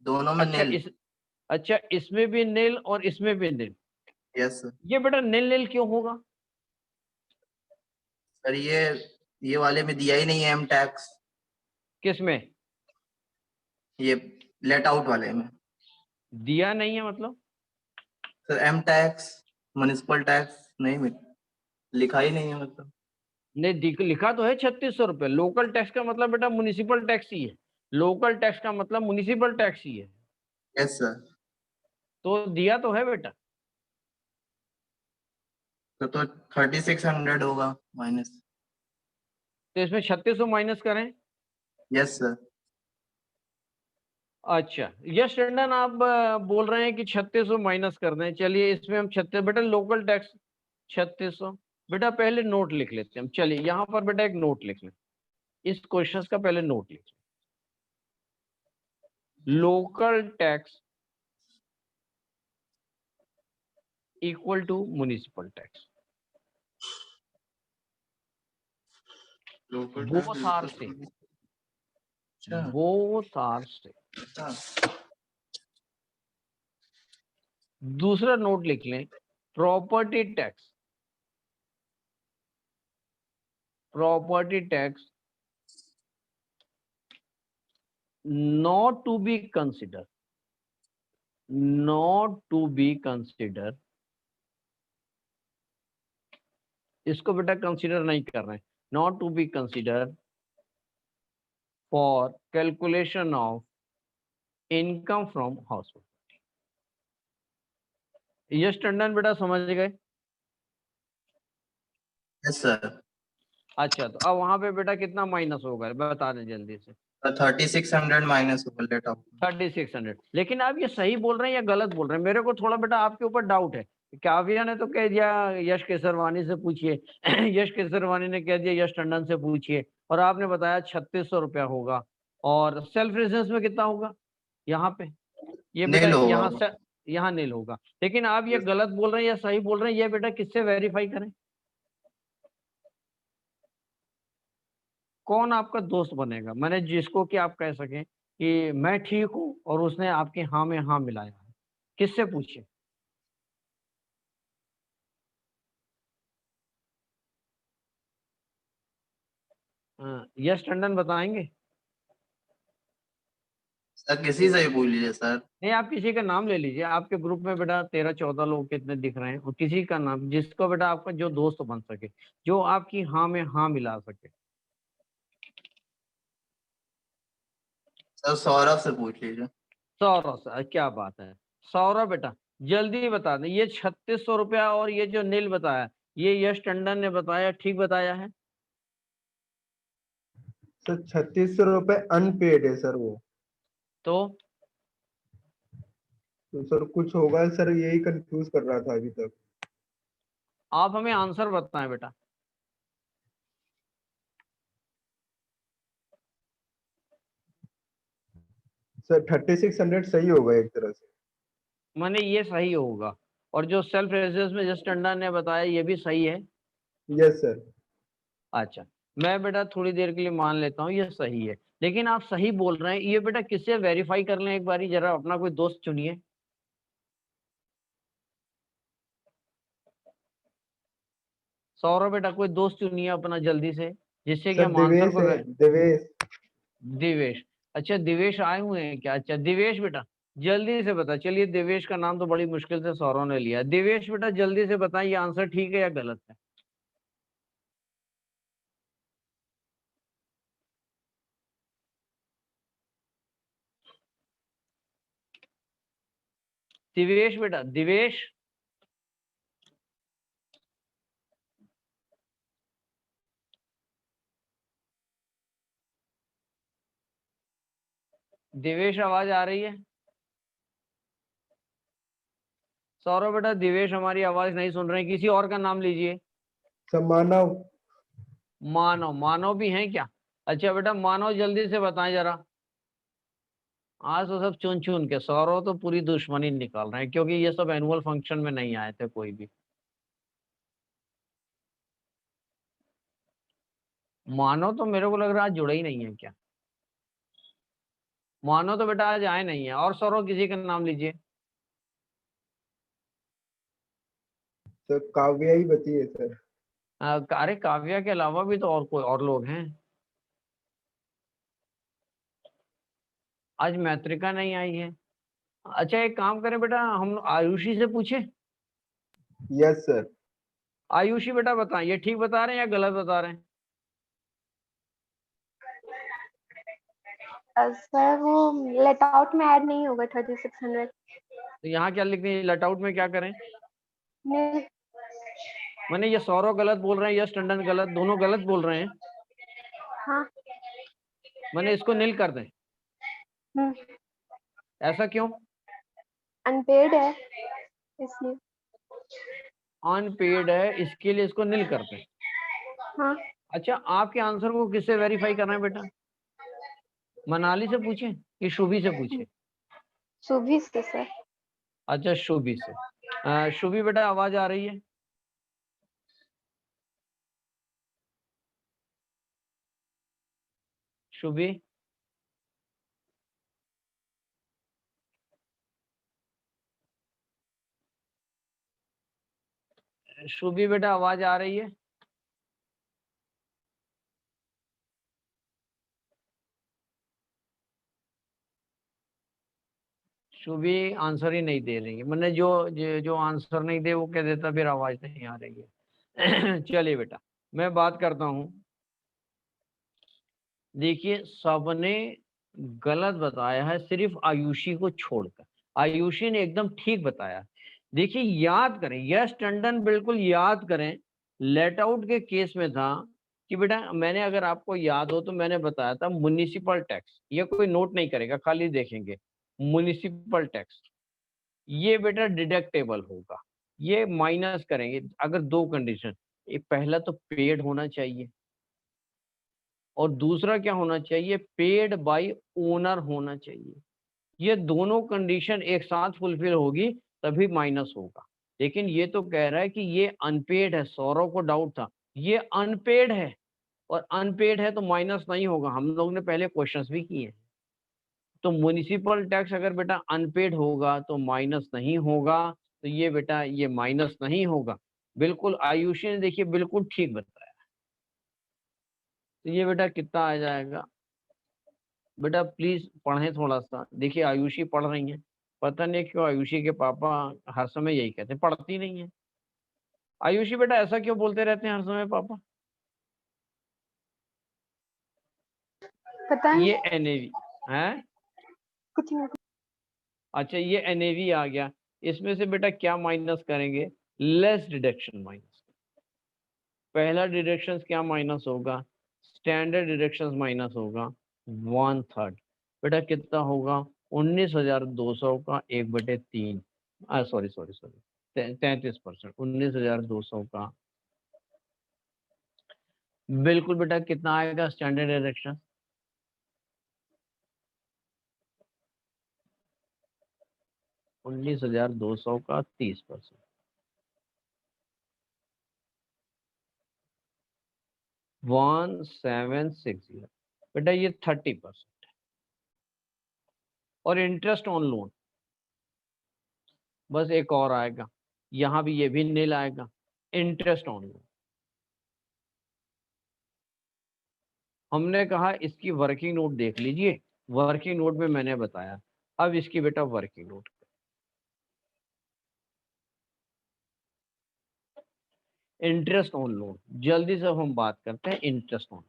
दोनों में अच्छा नील। अच्छा इसमें भी नील और इसमें भी नील। Yes sir. ये बेटा नील नील क्यों होगा? सर ये वाले में दिया ही नहीं है एम टैक्स, किसमें ये लेट आउट वाले में। दिया नहीं है मतलब? Sir M tax municipal tax नहीं लिखा ही नहीं है मतलब। नहीं लिखा तो है 3600 रुपये। लोकल टैक्स का मतलब बेटा म्युनिसिपल टैक्स ही है, लोकल टैक्स का मतलब म्युनिसिपल टैक्स ही है। Yes sir. तो दिया तो है बेटा। तो 3600 होगा माइनस। तो इसमें 3600 माइनस करें। Yes sir. अच्छा यश टंडन आप बोल रहे हैं कि 3600 माइनस कर दें। चलिए इसमें हम 36, बेटा लोकल टैक्स 3600, बेटा पहले नोट लिख लेते हैं हम। चलिए यहाँ पर बेटा एक नोट लिख लें, इस क्वेश्चन का पहले नोट लिख लें। Local tax equal to municipal tax. Both are same, both are same. दूसरा नोट लिख लें, property tax, property tax not to be considered, not to be considered, इसको बेटा कंसीडर नहीं कर रहे हैं। not to be considered for calculation of income from household। यश टंडन बेटा समझ गए? Yes sir. अच्छा तो अब वहां पे बेटा कितना माइनस होगा बता दें जल्दी से। 3600 माइनस होगा लेट आउट। 3600। लेकिन आप ये सही बोल रहे हैं या गलत बोल रहे हैं? मेरे को थोड़ा बेटा आपके ऊपर डाउट है। काव्या ने तो कह दिया यश केसरवानी से पूछिए, यश केसरवानी ने कह दिया यश टंडन से पूछिए, और आपने बताया 3600 रुपया होगा। और सेल्फ रेजिडेंस में कितना होगा यहाँ पे? ये बेटा नील होगा। यहाँ से यहाँ नील होगा। लेकिन आप ये गलत बोल रहे हैं या सही बोल रहे हैं, ये बेटा किससे वेरीफाई करें? कौन आपका दोस्त बनेगा? मैंने जिसको कि आप कह सकें कि मैं ठीक हूं और उसने आपके हाँ में हाँ मिलाया है, किससे पूछे? यश टंडन बताएंगे? सर किसी से भी पूछ लीजिए सर। नहीं आप किसी का नाम ले लीजिए। आपके ग्रुप में बेटा 13-14 लोग कितने दिख रहे हैं, और किसी का नाम जिसको बेटा आपका जो दोस्त बन सके, जो आपकी हाँ में हाँ मिला सके। सर सौरभ से पूछ लीजिए। सौरभ से, क्या बात है। सौरभ बेटा जल्दी बता दें, ये 3600 रुपया और ये जो नील बताया, ये यश टंडन ने बताया, ठीक बताया है? सर 3600 रुपए अनपेड है सर वो। तो सर कुछ होगा सर, यही कंफ्यूज कर रहा था अभी तक। आप हमें आंसर बताएं बेटा। सर 3600 सही होगा एक तरह से। माने ये सही होगा, और जो सेल्फ रेजिडेंस में जस्ट टंडन ने बताया ये भी सही है? Yes sir. अच्छा मैं बेटा थोड़ी देर के लिए मान लेता हूँ ये सही है, लेकिन आप सही बोल रहे हैं। ये बेटा किससे वेरीफाई कर लें एक बारी, जरा अपना कोई दोस्त चुनिए। सौरभ बेटा कोई दोस्त चुनिए अपना जल्दी से, जिससे कि सर हम आंसर दिवेश को है, दिवेश। दिवेश। अच्छा दिवेश आए हुए हैं क्या? अच्छा दिवेश बेटा जल्दी से बता। चलिए दिवेश का नाम तो बड़ी मुश्किल से सौरभ ने लिया। दिवेश बेटा जल्दी से बताएं ये आंसर ठीक है या गलत है? दिवेश बेटा, दिवेश। दिवेश आवाज आ रही है? सौरभ बेटा दिवेश हमारी आवाज नहीं सुन रहे हैं, किसी और का नाम लीजिए। सर मानव। मानव, मानव भी हैं क्या? अच्छा बेटा मानव जल्दी से बताएं जरा। आज तो सब चुन चुन के, सौरभ तो पूरी दुश्मनी निकाल रहे हैं, क्योंकि ये सब एनुअल फंक्शन में नहीं आए थे कोई भी। मानव तो मेरे को लग रहा है आज जुड़ा ही नहीं है क्या? मानव तो बेटा आज आए नहीं है। और सौरभ किसी का नाम लीजिए। सर काव्या ही बची है सर। अरे काव्या के अलावा भी तो और कोई और लोग हैं। आज मैत्रिका नहीं आई है। अच्छा एक काम करें बेटा, हम आयुषी से पूछे। Yes sir. आयुषी बेटा बताएं ये ठीक बता रहे हैं या गलत बता रहे हैं? सर वो लेट आउट में ऐड नहीं होगा 3600। तो यहाँ क्या लिखते हैं, लेट आउट में क्या करें? नहीं मैंने ये सौरभ गलत बोल रहे हैं, यश टंडन गलत, दोनों गलत बोल रहे हैं। हाँ। मैंने इसको नील कर दें, हम्म, ऐसा क्यों? अनपेड है इसलिए। अनपेड है इसके लिए इसको नील करते हैं। हाँ। अच्छा, आपके आंसर को किससे वेरीफाई करना है बेटा? मनाली से पूछे कि शुभी से पूछे? सुभी से सर। अच्छा, शुभी से। शुभी बेटा आवाज आ रही है? शुभी, शुभी बेटा आवाज आ रही है? शुभी आंसर ही नहीं दे रही है। मैंने जो आंसर नहीं दे वो कह देता फिर आवाज नहीं आ रही है। चलिए बेटा मैं बात करता हूं। देखिए सबने गलत बताया है सिर्फ आयुषी को छोड़कर। आयुषी ने एकदम ठीक बताया। देखिए याद करें, यश टंडन बिल्कुल याद करें, लेट आउट के केस में था कि बेटा मैंने, अगर आपको याद हो तो मैंने बताया था म्युनिसिपल टैक्स, ये कोई नोट नहीं करेगा खाली देखेंगे, म्युनिसिपल टैक्स ये बेटा डिडक्टेबल होगा, ये माइनस करेंगे अगर दो कंडीशन, एक पहला तो पेड होना चाहिए और दूसरा क्या होना चाहिए, पेड बाय ओनर होना चाहिए। ये दोनों कंडीशन एक साथ फुलफिल होगी तभी माइनस होगा। लेकिन ये तो कह रहा है कि ये अनपेड है, सौरव को डाउट था, ये अनपेड है और अनपेड है तो माइनस नहीं होगा, हम लोग ने पहले क्वेश्चंस भी किए हैं। तो म्युनिसिपल टैक्स अगर बेटा अनपेड होगा तो माइनस नहीं होगा, तो ये बेटा ये माइनस नहीं होगा। बिल्कुल आयुषी ने देखिए बिल्कुल ठीक बताया। तो ये बेटा कितना आ जाएगा? बेटा प्लीज पढ़ें थोड़ा सा। देखिए आयुषी पढ़ रही है, पता नहीं क्यों आयुषी के पापा हर समय यही कहते हैं पढ़ती नहीं है। आयुषी बेटा ऐसा क्यों बोलते रहते हैं हर समय पापा? पता नहीं। ये एनएवी है। कुछ नहीं। अच्छा ये एनएवी आ गया, इसमें से बेटा क्या माइनस करेंगे? Less deduction minus. पहला डिडक्शन क्या माइनस होगा? स्टैंडर्ड डिडक्शन माइनस होगा 1/3। बेटा कितना होगा? 19,200 का 1/3। Sorry sorry sorry 33%। 19,200 का बिल्कुल बेटा कितना आएगा स्टैंडर्ड डिडक्शन? 19,200 का 30%, 1760। बेटा ये 30%। और इंटरेस्ट ऑन लोन बस एक और आएगा, यहां भी ये भी नील आएगा, इंटरेस्ट ऑन लोन। हमने कहा इसकी वर्किंग नोट देख लीजिए, वर्किंग नोट में मैंने बताया। अब इसकी बेटा working note, interest on loan, जल्दी से हम बात करते हैं interest on.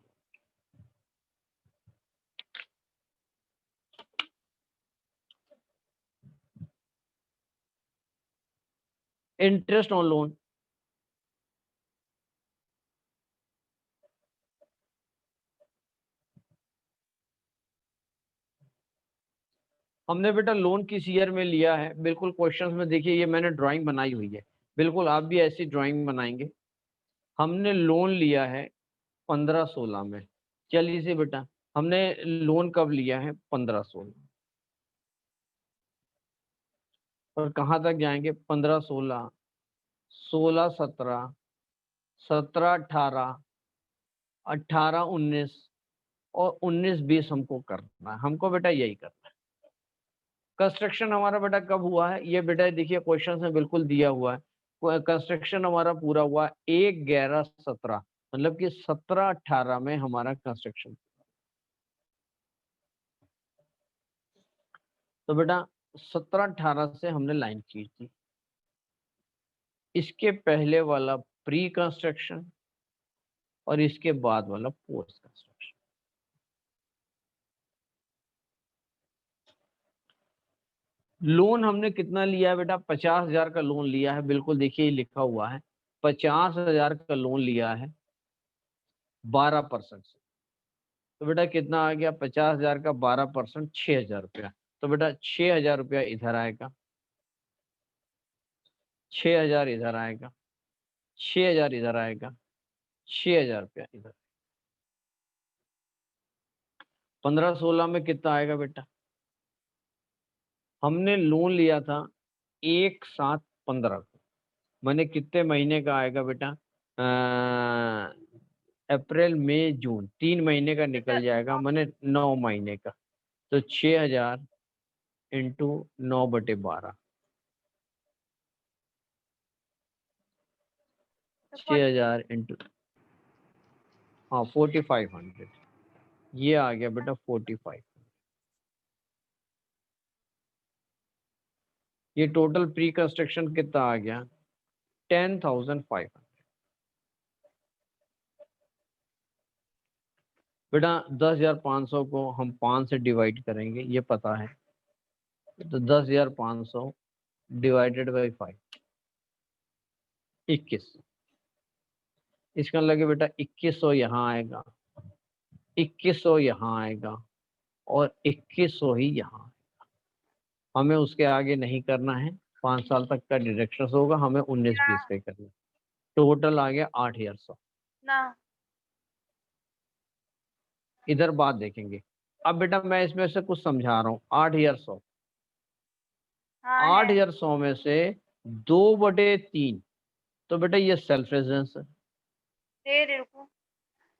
Interest on loan हमने बेटा लोन किस ईयर में लिया है? बिल्कुल क्वेश्चंस में देखिए ये मैंने ड्राइंग बनाई हुई है, बिल्कुल आप भी ऐसी ड्राइंग बनाएंगे। हमने लोन लिया है 15-16 में। चलिए से बेटा हमने लोन कब लिया है? 15-16। और कहाँ तक जाएंगे? 15-16, 16-17, 17-18, 18-19 और 19-20 हमको करना है। हमको बेटा यही करना है। कंस्ट्रक्शन हमारा बेटा कब हुआ है? ये बेटा देखिए क्वेश्चन में बिल्कुल दिया हुआ है। कंस्ट्रक्शन हमारा पूरा हुआ 1/11/17, मतलब कि 17-18 में हमारा कंस्ट्रक्शन। तो बेटा 17-18 से हमने लाइन खींच दी। इसके पहले वाला प्री कंस्ट्रक्शन और इसके बाद वाला पोस्ट कंस्ट्रक्शन। लोन हमने कितना लिया है बेटा? 50,000 का लोन लिया है, बिल्कुल देखिए लिखा हुआ है 50,000 का लोन लिया है 12% से। तो बेटा कितना आ गया, 50,000 का 12%, 6,000 रुपया। तो बेटा 6,000 रुपया इधर आएगा, 6,000 इधर आएगा, 6,000 इधर आएगा, 6,000 रुपया इधर। 15-16 में कितना आएगा बेटा? हमने लोन लिया था 1/7/15 को, मैंने कितने महीने का आएगा बेटा? अप्रैल मई जून, 3 महीने का निकल जाएगा, मैंने 9 महीने का। तो 6,000 इंटू 9/12, 6,000 इंटू, हाँ 4,500, ये आ गया बेटा 45। ये टोटल प्री कंस्ट्रक्शन कितना आ गया? 10,500। बेटा 10,500 को हम 5 से डिवाइड करेंगे, ये पता है। तो 10,500 डिवाइडेड बाई 5, 21। इसका लगे बेटा 2100 यहाँ आएगा, 2100 यहाँ आएगा, और 2100 ही यहाँ। हमें उसके आगे नहीं करना है, 5 साल तक का डिडक्शन होगा, हमें 19-20 पे करना है। टोटल आ गया 8,100। इधर बात देखेंगे। अब बेटा मैं इसमें से कुछ समझा रहा हूँ। 8,100, 8,100 में से 2/3, तो बेटा ये सेल्फ रेजिडेंस है,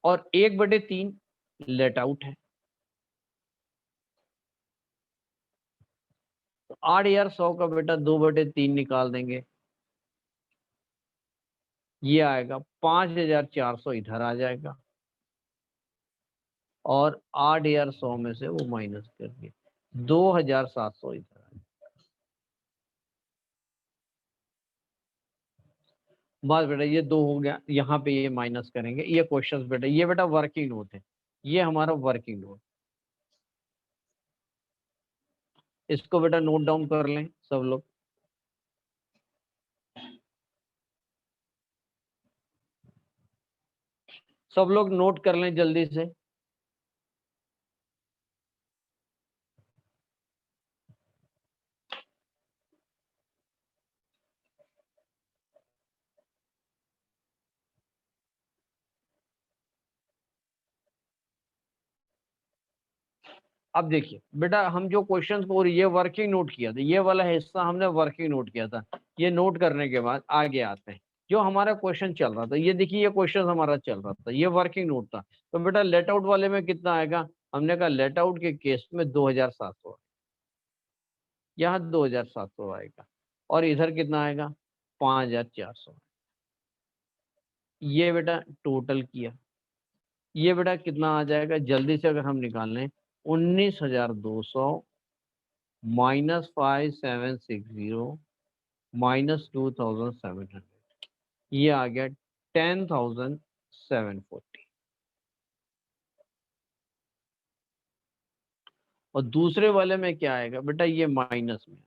और 1/3 लेट आउट है। तो 8,100 का बेटा 2/3 निकाल देंगे, ये आएगा 5,400 इधर आ जाएगा, और 8,100 में से वो माइनस करके 2,700 इधर आ जाएगा। बस बेटा ये 2 हो गया, यहाँ पे ये माइनस करेंगे। ये क्वेश्चंस बेटा, ये बेटा वर्किंग नोट है, ये हमारा वर्किंग नोट। इसको बेटा नोट डाउन कर लें सब लोग। सब लोग नोट कर लें जल्दी से। अब देखिए बेटा, हम जो क्वेश्चंस को, और ये वर्किंग नोट किया था, ये वाला हिस्सा हमने वर्किंग नोट किया था। ये नोट करने के बाद आगे आते हैं जो हमारा क्वेश्चन चल रहा था। ये देखिए, ये क्वेश्चन हमारा चल रहा था, ये वर्किंग नोट था। तो बेटा लेट आउट वाले में कितना आएगा? हमने कहा लेट आउट के केस में 2,700, यहाँ 2,700 आएगा, और इधर कितना आएगा? 5,400। ये बेटा टोटल किया, ये बेटा कितना आ जाएगा जल्दी से अगर हम निकाल लें? 19,200 माइनस 5,760 माइनस 2,700, ये आ गया 10,740। और दूसरे वाले में क्या आएगा बेटा? ये माइनस में।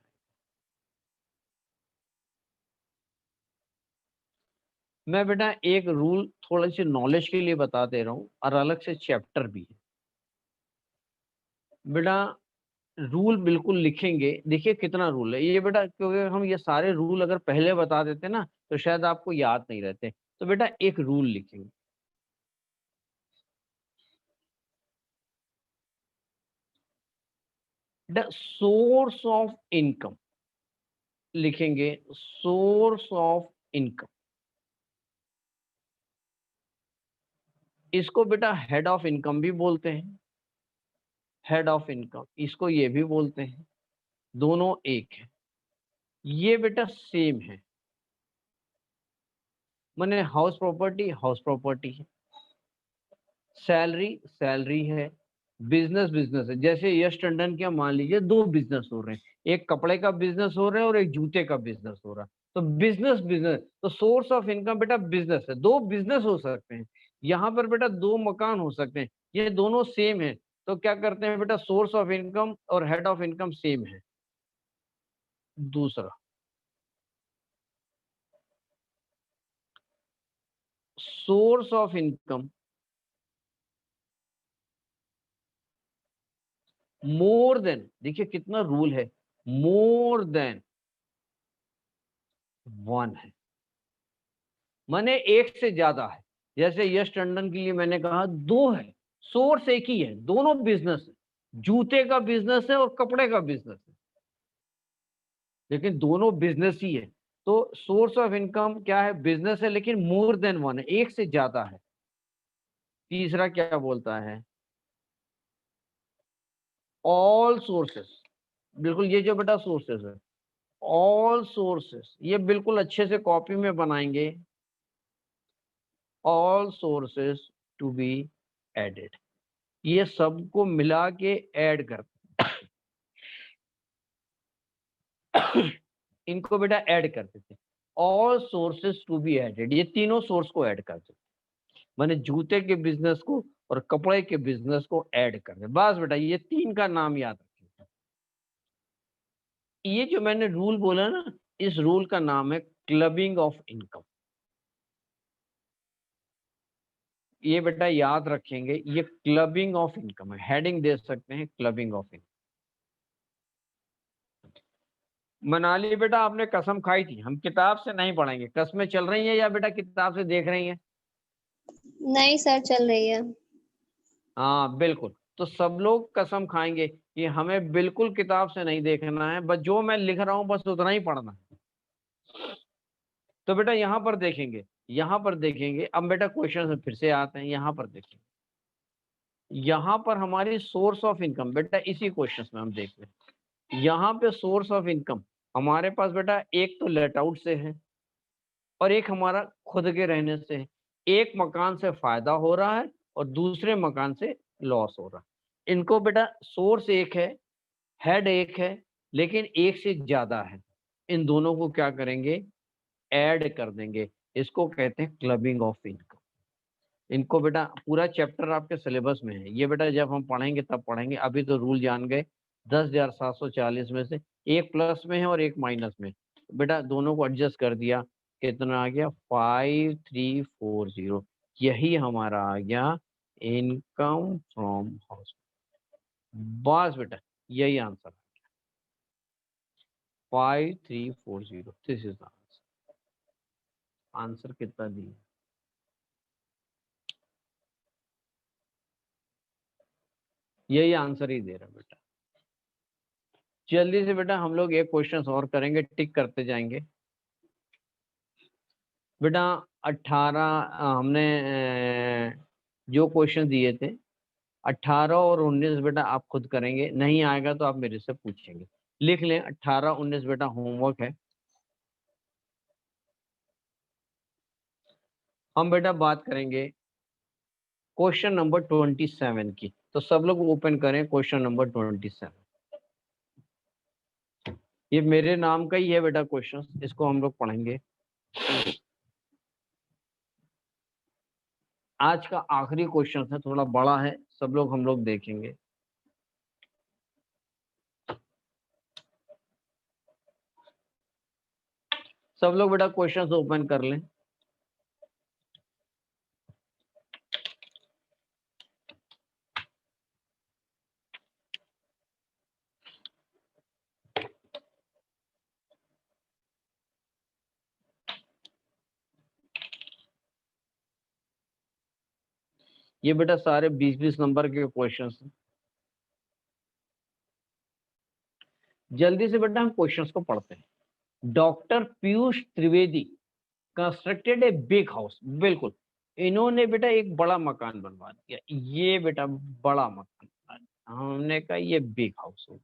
मैं बेटा एक रूल थोड़ा सी नॉलेज के लिए बता दे रहा हूँ, और अलग से चैप्टर भी है बेटा। रूल बिल्कुल लिखेंगे, देखिए कितना रूल है ये बेटा, क्योंकि हम ये सारे रूल अगर पहले बता देते ना तो शायद आपको याद नहीं रहते। तो बेटा एक रूल लिखेंगे, बेटा सोर्स ऑफ इनकम लिखेंगे, सोर्स ऑफ इनकम। इसको बेटा हेड ऑफ इनकम भी बोलते हैं, हेड ऑफ इनकम इसको ये भी बोलते हैं, दोनों एक है। ये बेटा सेम है, माने हाउस प्रॉपर्टी है, सैलरी सैलरी है, बिजनेस बिजनेस है। जैसे यश टंडन के मान लीजिए 2 बिजनेस हो रहे हैं, एक कपड़े का बिजनेस हो रहा है और एक जूते का बिजनेस हो रहा है। तो बिजनेस बिजनेस, तो सोर्स ऑफ इनकम बेटा बिजनेस है। 2 बिजनेस हो सकते हैं, यहाँ पर बेटा 2 मकान हो सकते हैं, ये दोनों सेम है। तो क्या करते हैं बेटा, सोर्स ऑफ इनकम और हेड ऑफ इनकम सेम है। दूसरा, source of income more than, देखिए कितना रूल है, मोर देन 1 है, माने एक से ज्यादा है। जैसे यश टंडन के लिए मैंने कहा 2 है, सोर्स एक ही है, दोनों बिजनेस है, जूते का बिजनेस है और कपड़े का बिजनेस है, लेकिन दोनों बिजनेस ही है। तो सोर्स ऑफ इनकम क्या है, बिजनेस है, लेकिन मोर देन 1 है, एक से ज्यादा है। तीसरा क्या बोलता है, ऑल सोर्सेस, बिल्कुल ये जो बेटा सोर्सेस है, ऑल सोर्सेस, ये बिल्कुल अच्छे से कॉपी में बनाएंगे, all sources to be added, ये सबको मिला के ऐड कर इनको बेटा ऐड कर देते, all sources to be added, ये तीनों सोर्स को ऐड कर देते, माने जूते के बिजनेस को और कपड़े के बिजनेस को ऐड कर दे। बस बेटा ये 3 का नाम याद रखिए। ये जो मैंने रूल बोला ना, इस रूल का नाम है क्लबिंग ऑफ इनकम। ये बेटा याद रखेंगे, ये क्लबिंग ऑफ इनकम है, हेडिंग दे सकते हैं क्लबिंग ऑफ इनकम। मनाली बेटा आपने कसम खाई थी, हम किताब से नहीं पढ़ेंगे, कसमें चल रही है या बेटा किताब से देख रही है? नहीं सर, चल रही है। हाँ बिल्कुल, तो सब लोग कसम खाएंगे कि हमें बिल्कुल किताब से नहीं देखना है, बस जो मैं लिख रहा हूं बस उतना ही पढ़ना है। तो बेटा यहाँ पर देखेंगे, यहाँ पर देखेंगे, अब बेटा क्वेश्चन में फिर से आते हैं, यहाँ पर देखेंगे, यहाँ पर हमारी सोर्स ऑफ इनकम, बेटा इसी क्वेश्चन में हम देख रहे हैं, यहाँ पे सोर्स ऑफ इनकम हमारे पास बेटा एक तो लेट आउट से है और एक हमारा खुद के रहने से है। एक मकान से फायदा हो रहा है और दूसरे मकान से लॉस हो रहा है। इनको बेटा सोर्स एक है, हेड एक है, लेकिन एक से ज्यादा है, इन दोनों को क्या करेंगे, ऐड कर देंगे, इसको कहते हैं क्लबिंग ऑफ इनकम। इनको बेटा पूरा चैप्टर आपके सिलेबस में है, ये बेटा जब हम पढ़ेंगे तब पढ़ेंगे, अभी तो रूल जान गए। 10,740 में से एक प्लस में है और एक माइनस में, बेटा दोनों को एडजस्ट कर दिया, कितना आ गया 5340, यही हमारा आ गया इनकम फ्रॉम हाउस। बस बेटा यही answer, 5340, this is answer. Answer कितना दिया, यही आंसर ही दे रहा बेटा। जल्दी से बेटा हम लोग एक क्वेश्चन और करेंगे, टिक करते जाएंगे बेटा। 18 हमने जो क्वेश्चन दिए थे 18 और 19 बेटा आप खुद करेंगे, नहीं आएगा तो आप मेरे से पूछेंगे, लिख लें 18 19 बेटा होमवर्क है। हम बेटा बात करेंगे क्वेश्चन नंबर 27 की, तो सब लोग ओपन करें क्वेश्चन नंबर 27। ये मेरे नाम का ही है बेटा क्वेश्चन, इसको हम लोग पढ़ेंगे। आज का आखिरी क्वेश्चन है, थोड़ा बड़ा है, सब लोग हम लोग देखेंगे। सब लोग बेटा क्वेश्चंस ओपन कर लें। ये बेटा सारे 20-20 नंबर के क्वेश्चंस हैं। जल्दी से बेटा हम क्वेश्चंस को पढ़ते हैं। Doctor Piyush Trivedi constructed a big house, बिल्कुल इन्होंने बेटा एक बड़ा मकान बनवा दिया, ये बेटा बड़ा मकान बनवा दिया। हमने कहा ये बिग हाउस हो,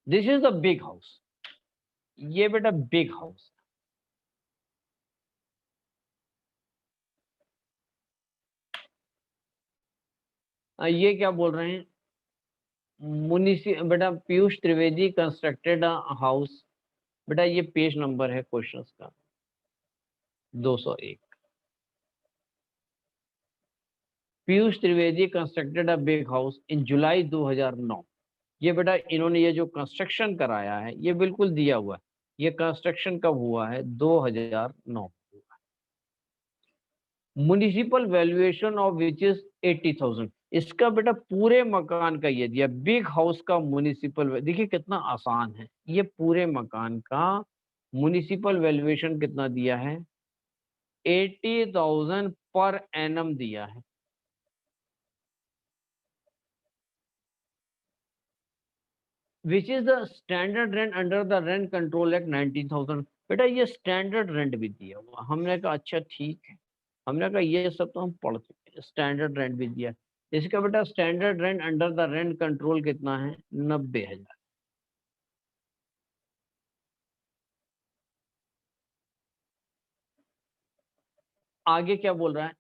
this is the big house, ये बेटा बिग हाउस। ये क्या बोल रहे हैं, बेटा Piyush Trivedi constructed a house, बेटा ये पेज नंबर है क्वेश्चन का 201। Piyush Trivedi constructed a big house in July 2009। ये बेटा इन्होंने ये जो कंस्ट्रक्शन कराया है ये बिल्कुल दिया हुआ है, ये कंस्ट्रक्शन कब हुआ है 2009। Municipal valuation of which is 80,000। इसका बेटा पूरे मकान का ये दिया, बिग हाउस का म्युनिसिपल, देखिए कितना आसान है, ये पूरे मकान का म्युनिसिपल वैल्यूएशन कितना दिया है, 80,000 पर एनम दिया है। Which is the standard rent under the rent control act 19,000। बेटा ये स्टैंडर्ड रेंट भी दिया हुआ, हमने कहा अच्छा ठीक है, हमने कहा ये सब तो हम पढ़ चुके हैं, स्टैंडर्ड रेंट भी दिया। इसका बेटा standard rent under the rent control कितना है, 90,000। आगे क्या बोल रहा है,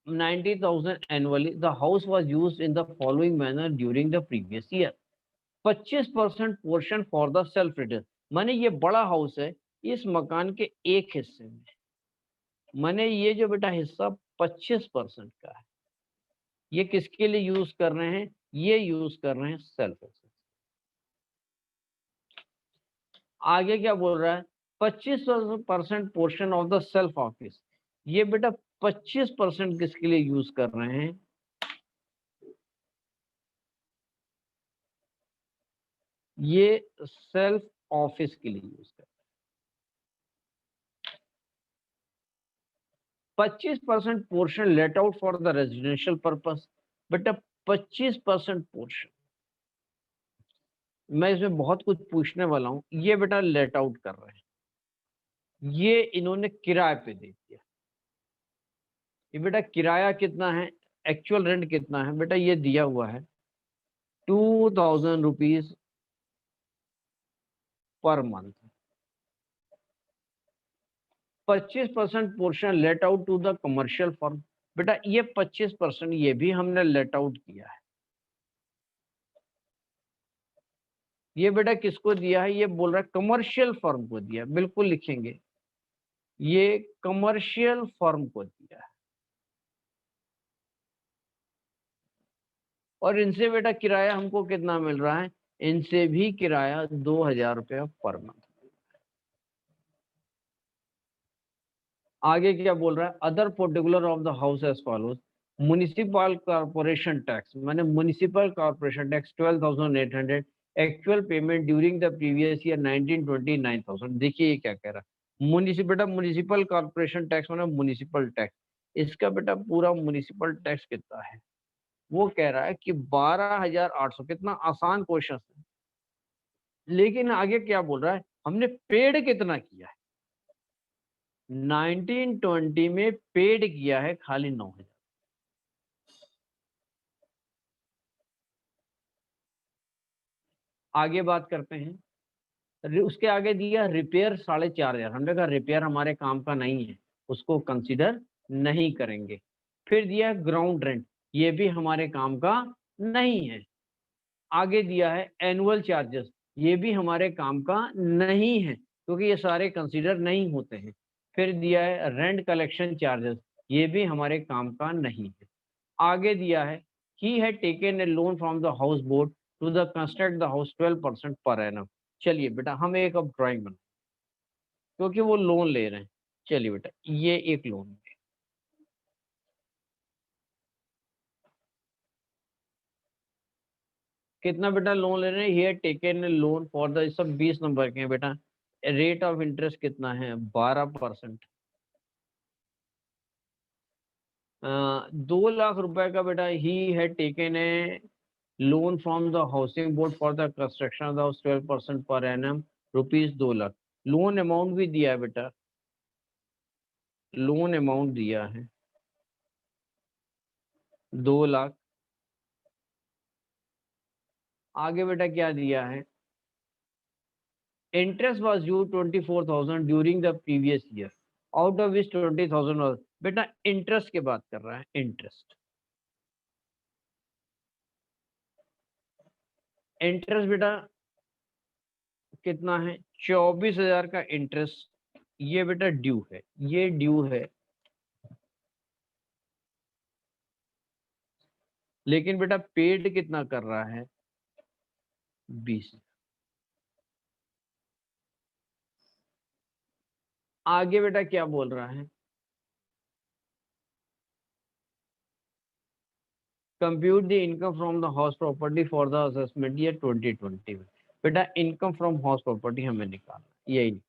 90,000 annually, the house was used in the following manner during the previous year। 25% portion for the self return, माने ये बड़ा हाउस है, इस मकान के एक हिस्से में, माने ये जो बेटा हिस्सा 25% का है, ये किसके लिए यूज कर रहे हैं, ये यूज कर रहे हैं सेल्फ रिटर्न। आगे क्या बोल रहा है, 25% portion of the self office, ये बेटा 25% किसके लिए यूज कर रहे हैं, ये सेल्फ ऑफिस के लिए यूज कर, 25% portion let out for the residential purpose. बेटा 25% पोर्शन, मैं इसमें बहुत कुछ पूछने वाला हूं, ये बेटा लेट आउट कर रहे हैं, ये इन्होंने किराए पे दे दिया। ये बेटा किराया कितना है, एक्चुअल रेंट कितना है, बेटा ये दिया हुआ है 2,000 rupees per month. 25% portion let out to the commercial firm, बेटा ये 25% ये भी हमने लेट आउट किया है। ये बेटा किसको दिया है, ये बोल रहा है कमर्शियल फर्म को दिया, बिल्कुल लिखेंगे, ये कमर्शियल फर्म को दिया है। और इनसे बेटा किराया हमको कितना मिल रहा है, इनसे भी किराया 2,000 रुपया पर मंथ। आगे क्या बोल रहा है, other particular of the house as follows. Municipal corporation tax, माने municipal corporation tax 12,800, actual payment during the previous year 1929,000। देखिए ये क्या कह रहा है, म्युनिसिपल कॉर्पोरेशन टैक्स माने म्युनिसिपल टैक्स, इसका बेटा पूरा म्युनिसिपल टैक्स कितना है, वो कह रहा है कि 12,800। कितना आसान क्वेश्चन है, लेकिन आगे क्या बोल रहा है, हमने पेड कितना किया है, 1920 में पेड किया है खाली 9,000। आगे बात करते हैं, उसके आगे दिया रिपेयर 4,500, हमने कहा रिपेयर हमारे काम का नहीं है, उसको कंसीडर नहीं करेंगे। फिर दिया ग्राउंड रेंट, ये भी हमारे काम का नहीं है। आगे दिया है एनुअल चार्जेस, ये भी हमारे काम का नहीं है, क्योंकि ये सारे कंसीडर नहीं होते हैं। फिर दिया है रेंट कलेक्शन चार्जेस, ये भी हमारे काम का नहीं है। आगे दिया है he had taken a loan from the house board to the construct the house 12% per annum. चलिए बेटा हम एक अब ड्राइंग बना, क्योंकि वो लोन ले रहे हैं। चलिए बेटा ये एक लोन है, कितना बेटा लोन ले रहे हैं, ये taken a loan for the, सब 20 नंबर के हैं बेटा। रेट ऑफ इंटरेस्ट कितना है, 12%। 2 लाख रुपए का बेटा ही had taken a loan from the housing board for the construction of the house 12% per annum, rupees 2 lakh. Loan amount भी दिया है बेटा, लोन अमाउंट दिया है 2 लाख। आगे बेटा क्या दिया है, interest was due 24,000 during the previous year, out of which 20,000 was, बेटा इंटरेस्ट की बात कर रहा है। इंटरेस्ट, इंटरेस्ट बेटा कितना है, 24,000 का इंटरेस्ट, ये बेटा ड्यू है, ये ड्यू है। लेकिन बेटा पेड कितना कर रहा है, 20। आगे बेटा क्या बोल रहा है, compute the income from the house property for the assessment year 2020 में। बेटा इनकम फ्रॉम हाउस प्रॉपर्टी हमें निकालना, यही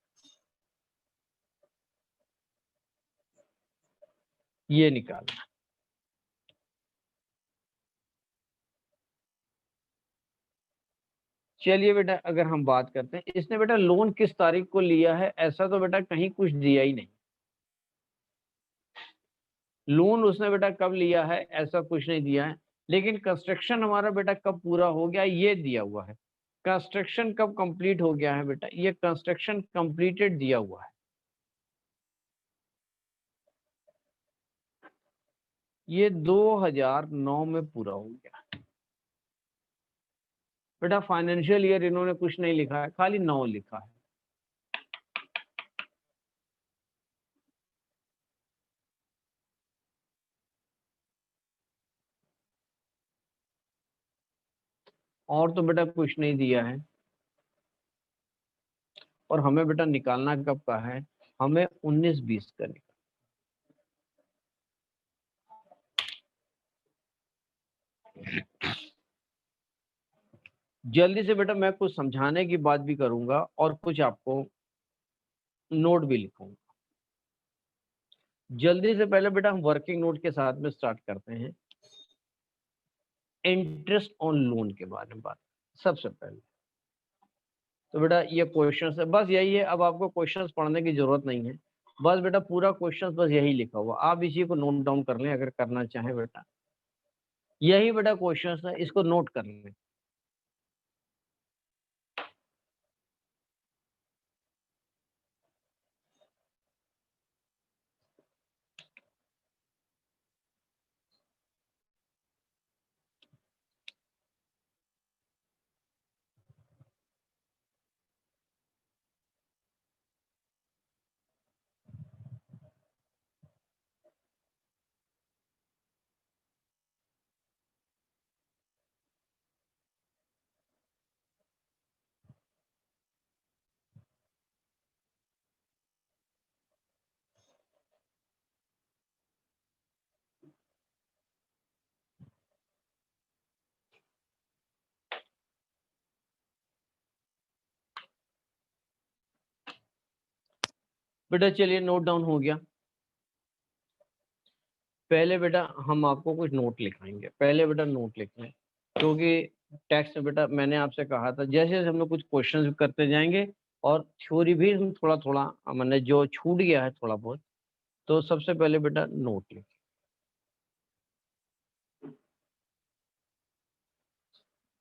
ये निकालना। चलिए बेटा अगर हम बात करते हैं, इसने बेटा लोन किस तारीख को लिया है, ऐसा तो बेटा कहीं कुछ दिया ही नहीं। लोन उसने बेटा कब लिया है ऐसा कुछ नहीं दिया है, लेकिन कंस्ट्रक्शन हमारा बेटा कब पूरा हो गया ये दिया हुआ है। कंस्ट्रक्शन कब कंप्लीट हो गया है बेटा, ये कंस्ट्रक्शन कंप्लीटेड दिया हुआ है, ये 2009 में पूरा हो गया। बेटा फाइनेंशियल ईयर इन्होंने कुछ नहीं लिखा है, खाली 9 लिखा है। और तो बेटा कुछ नहीं दिया है। और हमें बेटा निकालना कब का है, हमें 19-20 का निकालना। जल्दी से बेटा मैं कुछ समझाने की बात भी करूंगा और कुछ आपको नोट भी लिखूंगा। जल्दी से पहले बेटा हम वर्किंग नोट के साथ में स्टार्ट करते हैं। इंटरेस्ट ऑन लोन के बारे में बात सबसे पहले। तो बेटा ये क्वेश्चन है, बस यही है, अब आपको क्वेश्चंस पढ़ने की जरूरत नहीं है, बस बेटा पूरा क्वेश्चन बस यही लिखा हुआ, आप इसी को नोट डाउन कर लें अगर करना चाहें बेटा। यही बेटा क्वेश्चन है, इसको नोट कर लें। बेटा चलिए नोट डाउन हो गया। पहले बेटा हम आपको कुछ नोट लिखाएंगे, पहले बेटा नोट लिख लें, क्योंकि टेक्स्ट में बेटा मैंने आपसे कहा था जैसे जैसे हम लोग कुछ क्वेश्चन करते जाएंगे और थ्योरी भी हम थोड़ा थोड़ा मैंने जो छूट गया है थोड़ा बहुत, तो सबसे पहले बेटा नोट लिख।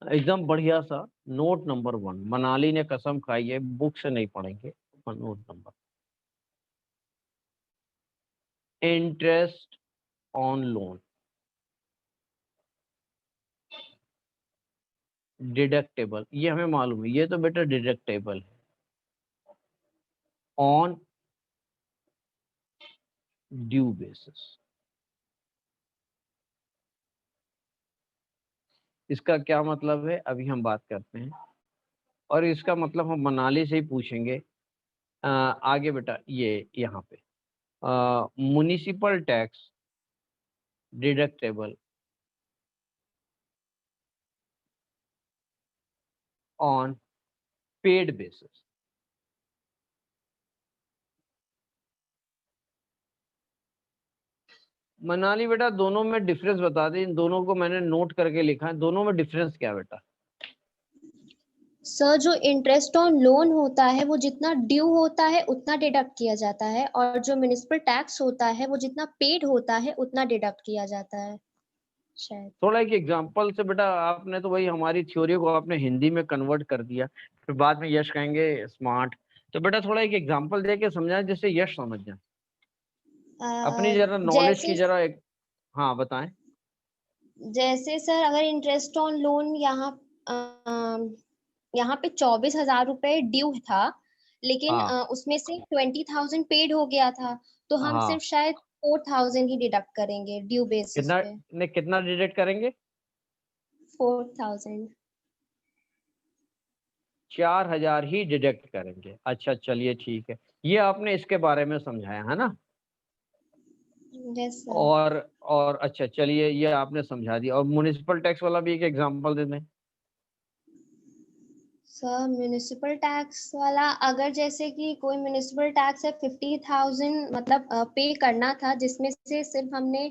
एकदम बढ़िया सा नोट नंबर 1, मनाली ने कसम खाई है बुक से नहीं पढ़ेंगे। Note number, interest on loan deductible, ये हमें मालूम है, ये तो बेटा डिडक्टेबल है ऑन ड्यू बेसिस। इसका क्या मतलब है अभी हम बात करते हैं, और इसका मतलब हम मनाली से ही पूछेंगे। आगे बेटा ये यहाँ पे municipal tax deductible on paid basis. Manali बेटा दोनों में डिफरेंस बता दे, इन दोनों को मैंने नोट करके लिखा है, दोनों में डिफरेंस क्या है बेटा। सर जो इंटरेस्ट ऑन लोन होता है वो जितना ड्यू होता है उतना डिडक्ट किया जाता है, और जो म्युनिसिपल टैक्स होता है वो जितना पेड होता है उतना डिडक्ट किया जाता है शायद। थोड़ा एक एग्जांपल से बेटा, आपने तो वही हमारी थ्योरी को आपने हिंदी में कन्वर्ट कर दिया, फिर बाद में यश कहेंगे स्मार्ट। तो बेटा थोड़ा एक एग्जांपल दे के समझाएं जिससे यश समझ जाए, अपनी जरा नॉलेज की जैसे जरा एक। हाँ बताएं। जैसे सर अगर इंटरेस्ट ऑन लोन यहाँ पे 24,000 रुपए ड्यू था, लेकिन हाँ उसमें से 20,000 पेड हो गया था, तो हम हाँ, सिर्फ शायद 4,000 ही डिडक्ट करेंगे ड्यू बेसिस कितना पे। ने कितना डिडक्ट करेंगे, 4,000। 4,000 ही डिडक्ट करेंगे। अच्छा चलिए ठीक है, ये आपने इसके बारे में समझाया है ना। Yes sir. और अच्छा चलिए ये आपने समझा दिया। और म्युनिसिपल टैक्स वाला भी एक एग्जांपल दे दें। सर म्युनिसिपल टैक्स वाला, अगर जैसे कि कोई म्युनिसिपल टैक्स है 50,000 मतलब पे करना था, जिसमें से सिर्फ हमने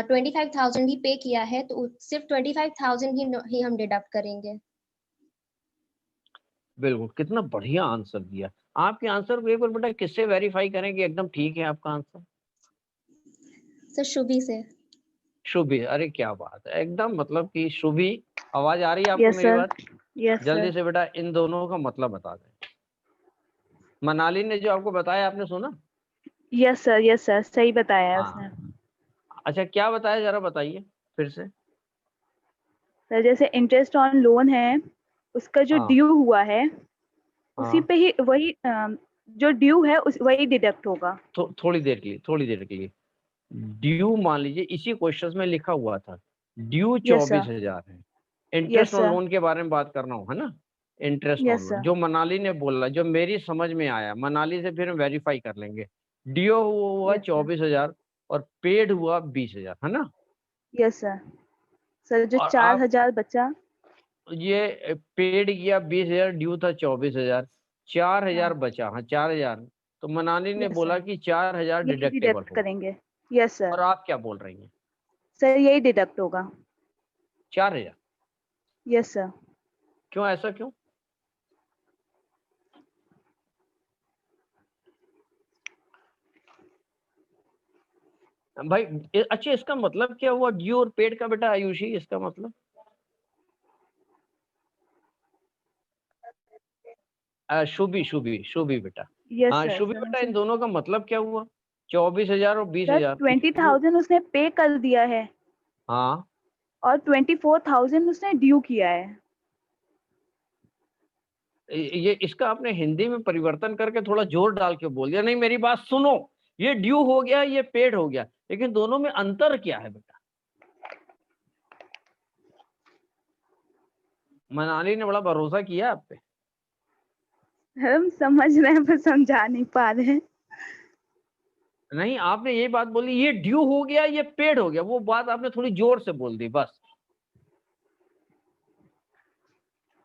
25,000 ही पे किया है, तो सिर्फ 25,000 ही हम डिडक्ट करेंगे। बिल्कुल, कितना बढ़िया आंसर दिया। आपके आंसर को एक बार बेटा किससे वेरीफाई करें कि एकदम ठीक है आपका आंसर? सर शुभी से। शुभी, अरे क्या बात है एकदम, मतलब कि शुभी, आवाज आ रही है आपको यस मेरी सर। बात? यस जल्दी सर। से बेटा इन दोनों का मतलब बता दें। मनाली ने जो आपको बताया आपने सुना? Yes sir. यस सर, सही बताया है उसने। हाँ, अच्छा क्या बताया जरा बताइए फिर से। सर जैसे इंटरेस्ट ऑन लोन है, उसका जो हाँ ड्यू हुआ है उसी हाँ, पे ही वही जो ड्यू है वही डिडक्ट होगा। थोड़ी देर के लिए, थोड़ी देर के लिए। ड्यू मान लीजिए इसी क्वेश्चन में लिखा हुआ था, ड्यू यस सर। 24,000 है। Yes interest on sir. Loan के बारे में बात करना हो है ना। Interest on yes loan sir. जो मनाली ने बोला, जो मेरी समझ में आया, मनाली से फिर हम वेरीफाई कर लेंगे। ड्यू हुआ यस सर। 24,000 और पेड हुआ 20,000 है ना। Yes sir. सर जो और आप 4,000 बचा। ये पेड किया 20,000, ड्यू था 24,000, 4,000 हाँ। बचा। हाँ 4,000, तो मनाली ने यस बोला सर, कि 4,000 यही डिडक्टेबल डिडक्ट होगा। करेंगे। Yes sir. और आप क्या बोल रही हैं? सर यही डिडक्ट होगा। 4,000? Yes sir. क्यों, ऐसा क्यों? भाई अच्छा इसका मतलब क्या हुआ ड्यू और पेड का बेटा आयुषी, इसका मतलब? शुभी शुभी शुभी बेटा। यस हाँ सर। शुभी सर बेटा, मुझे इन दोनों का मतलब क्या हुआ? 24,000 और सर 20,000 20,000 उसने पे कर दिया है हाँ, और 24,000 उसने ड्यू किया है। ये इसका आपने हिंदी में परिवर्तन करके थोड़ा जोर डाल के बोल दिया। नहीं मेरी बात सुनो, ये ड्यू हो गया, ये पेड हो गया, लेकिन दोनों में अंतर क्या है बेटा? मनाली ने बड़ा भरोसा किया आप पे। हम समझ रहे हैं पर समझा नहीं पा रहे हैं। नहीं आपने यही बात बोली, ये ड्यू हो गया ये पेड हो गया, वो बात आपने थोड़ी जोर से बोल दी बस,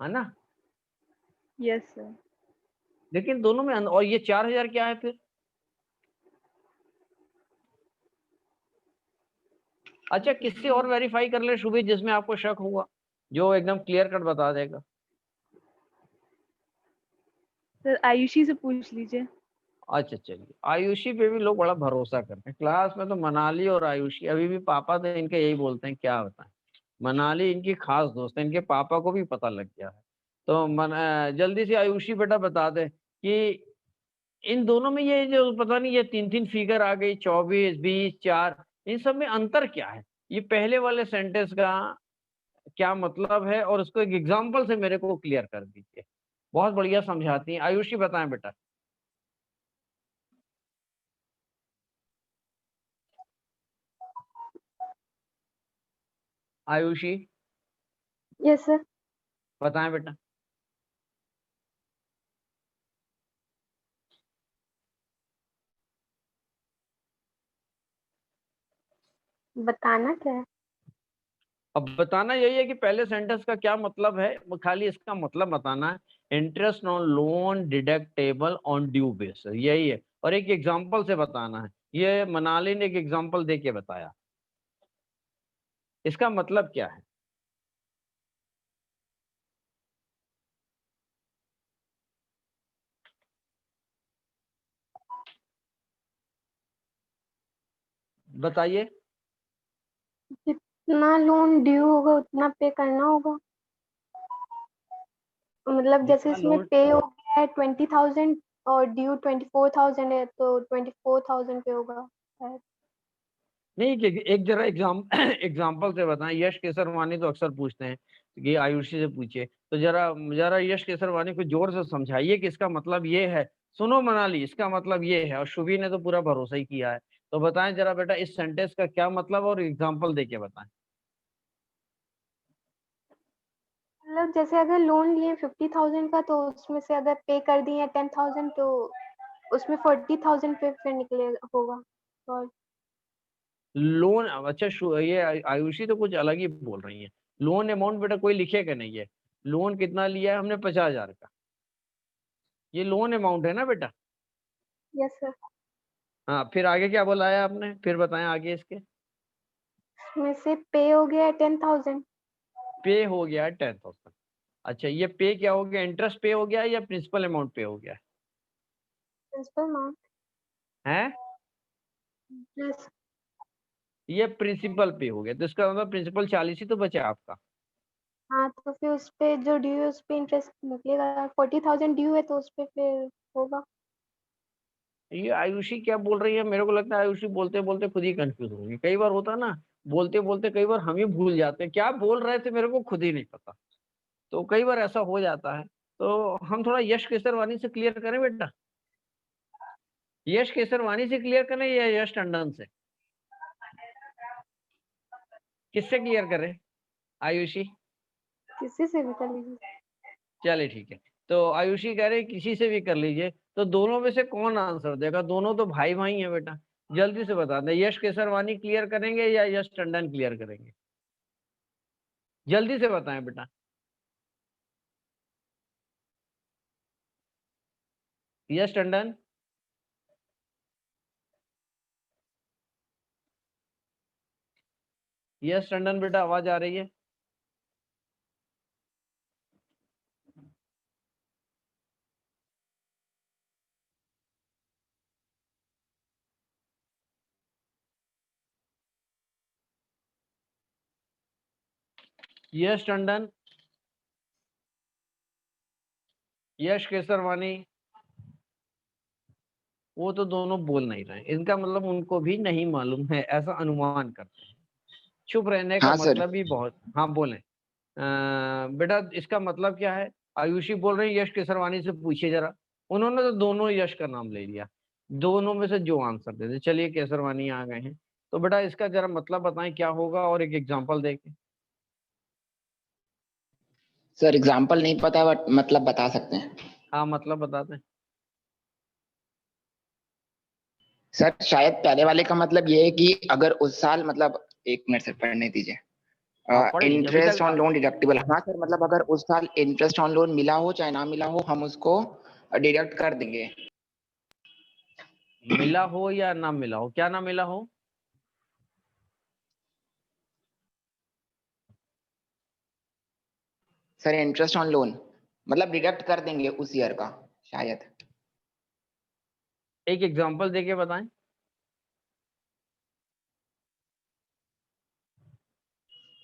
है ना। Yes sir. लेकिन दोनों में और ये 4,000 क्या है फिर? अच्छा किससे और वेरीफाई कर ले शुभी, जिसमें आपको शक हुआ, जो एकदम क्लियर कट बता देगा। सर आयुषी से पूछ लीजिए। अच्छा चलिए, आयुषी पे भी लोग बड़ा भरोसा करते हैं क्लास में, तो मनाली और आयुषी अभी भी पापा तो इनके यही बोलते हैं, क्या बताएं। मनाली इनकी खास दोस्त है, इनके पापा को भी पता लग गया है। तो जल्दी से आयुषी बेटा बता दे कि इन दोनों में ये जो पता नहीं ये 3-3 फिगर आ गई, 24, 20, 4, इन सब में अंतर क्या है? ये पहले वाले सेंटेंस का क्या मतलब है, और उसको एक एग्जाम्पल से मेरे को क्लियर कर दीजिए। बहुत बढ़िया समझाती हैं आयुषी, बताएं बेटा। Ayushi yes sir. बताएं बेटा। बताना क्या है? अब बताना यही है कि पहले सेंटेंस का क्या मतलब है, वो खाली इसका मतलब बताना है। Interest on loan deductible on due base, यही है। और एक एग्जांपल से बताना है, ये मनाली ने एक एग्जांपल दे के बताया, इसका मतलब क्या है? बताइए। जितना लोन ड्यू होगा उतना पे करना होगा। मतलब जैसे जितना इसमें लोन, पे हो गया है 20,000 और ड्यू 24,000 है, तो 24,000 पे होगा शायद। नहीं एक जरा एग्जाम्पल से बताएं। यश केसरवानी तो अक्सर पूछते हैं कि आयुषी से पूछिए, तो जरा जरा यश केसरवानी को जोर से समझाइए कि इसका मतलब ये है। सुनो मनाली, इसका मतलब ये है। और शुभी ने तो पूरा भरोसा ही किया है, तो बताएं जरा बेटा इस सेंटेंस का क्या मतलब, और एग्जाम्पल देके बताएं। मतलब जैसे अगर लोन लिए 50,000 का, तो उसमें से अगर पे कर दिए 10,000, तो उसमें 40,000 पे फिर निकले होगा। और लोन, अच्छा ये आयुषी तो कुछ अलग ही बोल रही है। लोन अमाउंट बेटा कोई लिखेगा नहीं है। लोन कितना लिया है हमने? 50,000 का। ये लोन अमाउंट है ना बेटा? Yes sir. हाँ, फिर आगे क्या बोला है आपने? फिर बताएं आगे इसके। इसमें से पे हो गया 10,000। पे हो गया 10,000। अच्छा, ये पे क्या हो गया? इंटरेस्ट पे हो गया या प्रिंसिपल अमाउंट पे हो गया प्रिंसिपल अमाउंट। है? यस। ये प्रिंसिपल पे हो गया, तो इसका मतलब प्रिंसिपल 40 ही तो बचा आपका। हाँ तो फिर उस पे जो ड्यू है उस पे इंटरेस्ट निकलेगा। 40,000 ड्यू है तो उस पे फिर होगा। ये आयुषी क्या बोल रही है? मेरे को लगता है आयुषी बोलते बोलते खुद ही कंफ्यूज होगी। कई बार होता है ना, बोलते बोलते कई बार हम ही भूल जाते हैं क्या बोल रहे थे, मेरे को खुद ही नहीं पता। तो कई बार ऐसा हो जाता है। तो हम थोड़ा यश केसरवानी से क्लियर करें बेटा। यश केसरवानी से क्लियर करें या यश टंडन से? किससे क्लियर करें आयुषी? किसी से भी कर लीजिए। चलिए ठीक है, तो आयुषी कह रहे किसी से भी कर लीजिए। तो दोनों में से कौन आंसर देगा? दोनों तो भाई भाई हैं बेटा। जल्दी से बता दें, यश केसरवानी क्लियर करेंगे या यश टंडन क्लियर करेंगे? जल्दी से बताएं बेटा। यश टंडन, यश टंडन बेटा, आवाज आ रही है? यश टंडन, यश केसरवानी, वो तो दोनों बोल नहीं रहे। इनका मतलब उनको भी नहीं मालूम है, ऐसा अनुमान करते हैं। चुप रहने का हाँ सर। मतलब ही बहुत। हाँ बोले। बेटा इसका मतलब क्या है? आयुषी बोल रही है यश केसरवानी से पूछिए जरा। उन्होंने तो दोनों यश का नाम ले लिया। दोनों में से जो आंसर दे दे। चलिए केसरवानी आ गए हैं, तो बेटा इसका जरा मतलब बताएं क्या होगा, और एक एग्जांपल देके। सर एग्जाम्पल नहीं पता बट मतलब बता सकते हैं। हाँ मतलब बताते हैं। सर शायद पहले वाले का मतलब ये है कि अगर उस साल मतलब, एक मिनट सर पढ़ने दीजिए। हाँ पढ़ लीजिए अभी इंटरेस्ट ऑन तक। Loan deductible. हाँ सर, मतलब अगर उस साल इंटरेस्ट ऑन लोन मिला हो चाहे ना मिला हो, हम उसको डिडक्ट कर देंगे। मिला हो या ना मिला हो? क्या ना मिला हो? सर इंटरेस्ट ऑन लोन मतलब डिडक्ट कर देंगे उस ईयर का शायद। एक एग्जांपल देके बताएं।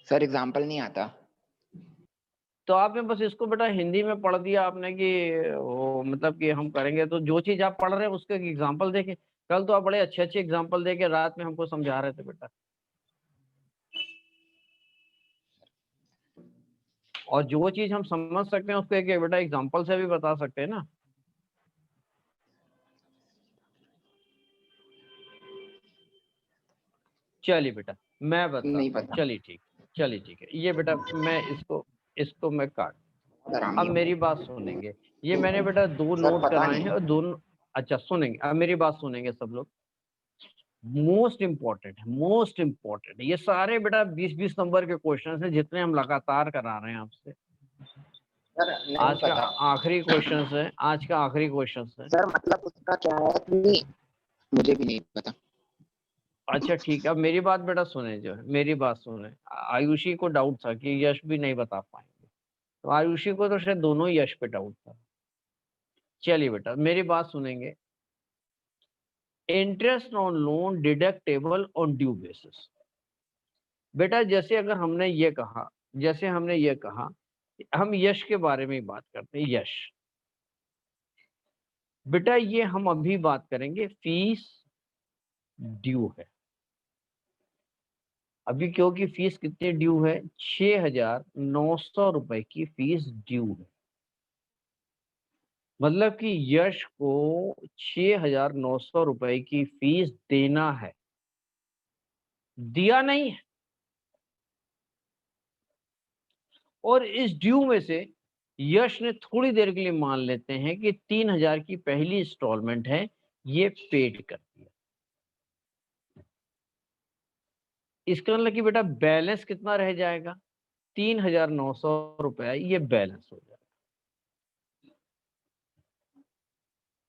सर एग्जाम्पल नहीं आता। तो आपने बस इसको बेटा हिंदी में पढ़ दिया आपने कि वो मतलब कि हम करेंगे, तो जो चीज आप पढ़ रहे हैं उसके एग्जांपल देके। कल तो आप बड़े अच्छे अच्छे एग्जांपल देके रात में हमको समझा रहे थे बेटा। और जो चीज हम समझ सकते हैं उसको एक बेटा एग्जांपल से भी बता सकते हैं ना। चलिए बेटा मैं नहीं बताता हूँ। पता। चलिए ठीक है। ये बेटा मैं इसको मैं काट। सर अब आमिर। मेरी बात सुनेंगे। ये मैंने बेटा दो सर नोट पता कराए नहीं। हैं और दोनों। अच्छा सुनेंगे, अब मेरी बात सुनेंगे सब लोग। मोस्ट इंपॉर्टेंट है, मोस्ट इंपॉर्टेंट है। ये सारे बेटा 20-20 नंबर के क्वेश्चन हैं जितने हम लगातार करा रहे हैं आपसे। सर नहीं आज का पता। आखिरी क्वेश्चन है, आज का आखिरी क्वेश्चन है। सर मतलब उसका क्या है कि मुझे भी नहीं पता। अच्छा ठीक है, अब मेरी बात बेटा सुने, जो है मेरी बात सुने। आयुषी को डाउट था कि यश भी नहीं बता पाएंगे, तो आयुषी को तो शायद दोनों ही यश पे डाउट था। चलिए बेटा मेरी बात सुनेंगे। Interest on loan deductible on due basis. बेटा जैसे अगर हमने ये कहा, जैसे हमने ये कहा, हम यश के बारे में ही बात करते हैं। यश बेटा ये हम अभी बात करेंगे फीस ड्यू है अभी, क्योंकि फीस कितनी ड्यू है? 6,900 रुपए की फीस ड्यू है। मतलब कि यश को 6,900 रुपए की फीस देना है, दिया नहीं है। और इस ड्यू में से यश ने थोड़ी देर के लिए मान लेते हैं कि 3,000 की पहली इंस्टॉलमेंट है, ये पेड कर दिया। इसका मतलब कि बेटा बैलेंस कितना रह जाएगा, 3,900 रुपया ये बैलेंस हो जाएगा।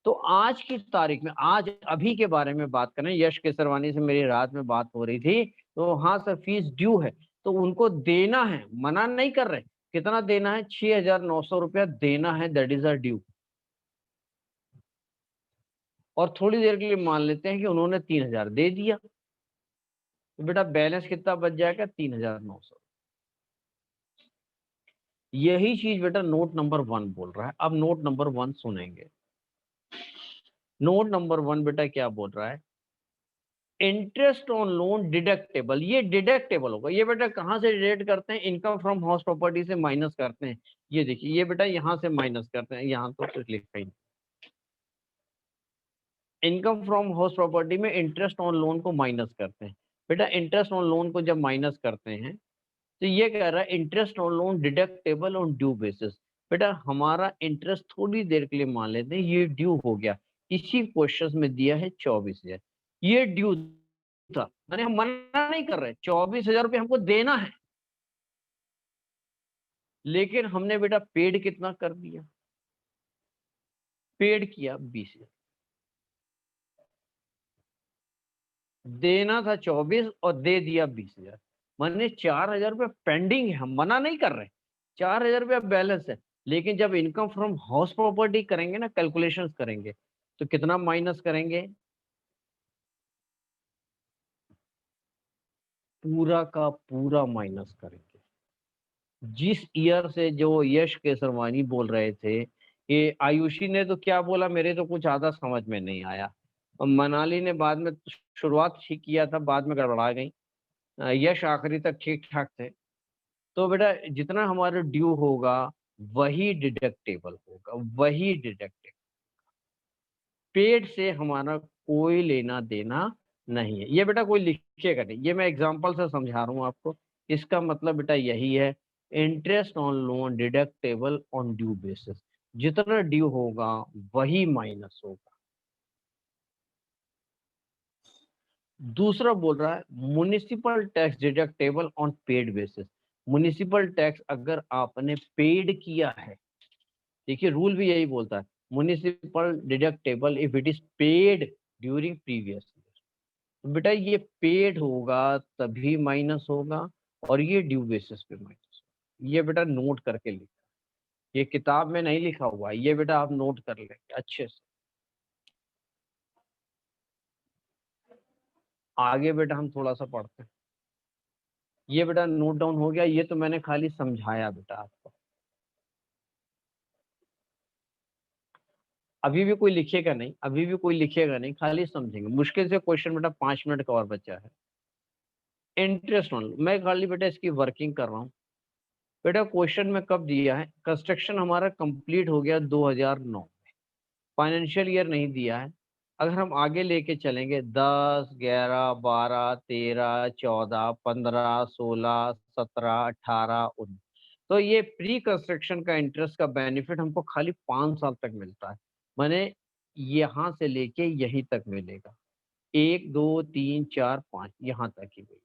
तो आज की तारीख में, आज अभी के बारे में बात करें, यश केसरवानी से मेरी रात में बात हो रही थी, तो हाँ सर फीस ड्यू है, तो उनको देना है, मना नहीं कर रहे, कितना देना है, 6,900 रुपया देना है, दैट इज अ ड्यू। और थोड़ी देर के लिए मान लेते हैं कि उन्होंने 3,000 दे दिया, तो बेटा बैलेंस कितना बच जाएगा, 3,900। यही चीज बेटा नोट नंबर 1 बोल रहा है। अब नोट नंबर 1 सुनेंगे। नोट नंबर 1 बेटा क्या बोल रहा है, इंटरेस्ट ऑन लोन डिडक्टेबल। ये डिडक्टेबल होगा, ये बेटा कहाँ से डिडक्ट करते हैं, इनकम फ्रॉम हाउस प्रॉपर्टी से माइनस करते हैं। ये देखिए, ये बेटा यहाँ से माइनस करते हैं, यहाँ तो कुछ लिखा ही नहीं। इनकम फ्रॉम हाउस प्रॉपर्टी में इंटरेस्ट ऑन लोन को माइनस करते हैं। बेटा इंटरेस्ट ऑन लोन को जब माइनस करते हैं तो ये कह रहा है interest on loan deductible on due basis. बेटा हमारा इंटरेस्ट थोड़ी देर के लिए मान लेते हैं ये ड्यू हो गया, इसी क्वेश्चन में दिया है 24,000, ये ड्यू था, यानी हम मना नहीं कर रहे, 24,000 रुपये हमको देना है, लेकिन हमने बेटा पेड कितना कर दिया, पेड किया 20,000, देना था 24 और दे दिया 20,000, माने 4,000 रुपये पेंडिंग है। हम मना नहीं कर रहे, 4,000 रुपया बैलेंस है, लेकिन जब इनकम फ्रॉम हाउस प्रॉपर्टी करेंगे ना, कैलकुलेशंस करेंगे, तो कितना माइनस करेंगे, पूरा का पूरा माइनस करेंगे। जिस ईयर से जो यश केसरवानी बोल रहे थे, ये आयुषी ने तो क्या बोला, मेरे तो कुछ आधा समझ में नहीं आया, और मनाली ने बाद में शुरुआत ठीक किया था, बाद में गड़बड़ा गई, यश आखिरी तक ठीक ठाक थे। तो बेटा जितना हमारा ड्यू होगा वही डिडक्टेबल होगा, वही डिडक्टेबल, पेड से हमारा कोई लेना देना नहीं है। ये बेटा कोई लिखेगा नहीं, ये मैं एग्जांपल से समझा रहा हूँ आपको। इसका मतलब बेटा यही है, interest on loan deductible on due basis, जितना ड्यू होगा वही माइनस होगा। दूसरा बोल रहा है municipal tax deductible on paid basis. Municipal tax अगर आपने पेड किया है, देखिए रूल भी यही बोलता है, municipal deductible if it is paid during previous year. तो बेटा ये पेड होगा तभी माइनस होगा, और ये ड्यू बेसिस पे माइनस। ये बेटा नोट करके लिखा, ये किताब में नहीं लिखा हुआ है, ये बेटा आप नोट कर लेंगे अच्छे से। आगे बेटा हम थोड़ा सा पढ़ते हैं। ये बेटा नोट डाउन हो गया, ये तो मैंने खाली समझाया बेटा आपको। अभी भी कोई लिखेगा नहीं, अभी भी कोई लिखेगा नहीं, खाली समझेंगे। मुश्किल से क्वेश्चन बेटा 5 मिनट का और बचा है। इंटरेस्ट ऑन, मैं खाली बेटा इसकी वर्किंग कर रहा हूँ। बेटा क्वेश्चन में कब दिया है, कंस्ट्रक्शन हमारा कंप्लीट हो गया 2009 में, फाइनेंशियल ईयर नहीं दिया है। अगर हम आगे लेके चलेंगे 10, 11, 12, 13, 14, 15, 16, 17, 18, 19, तो ये प्री कंस्ट्रक्शन का इंटरेस्ट का बेनिफिट हमको खाली 5 साल तक मिलता है, माने यहाँ से लेके यहीं तक मिलेगा, 1, 2, 3, 4, 5 यहाँ तक ही मिलेगा।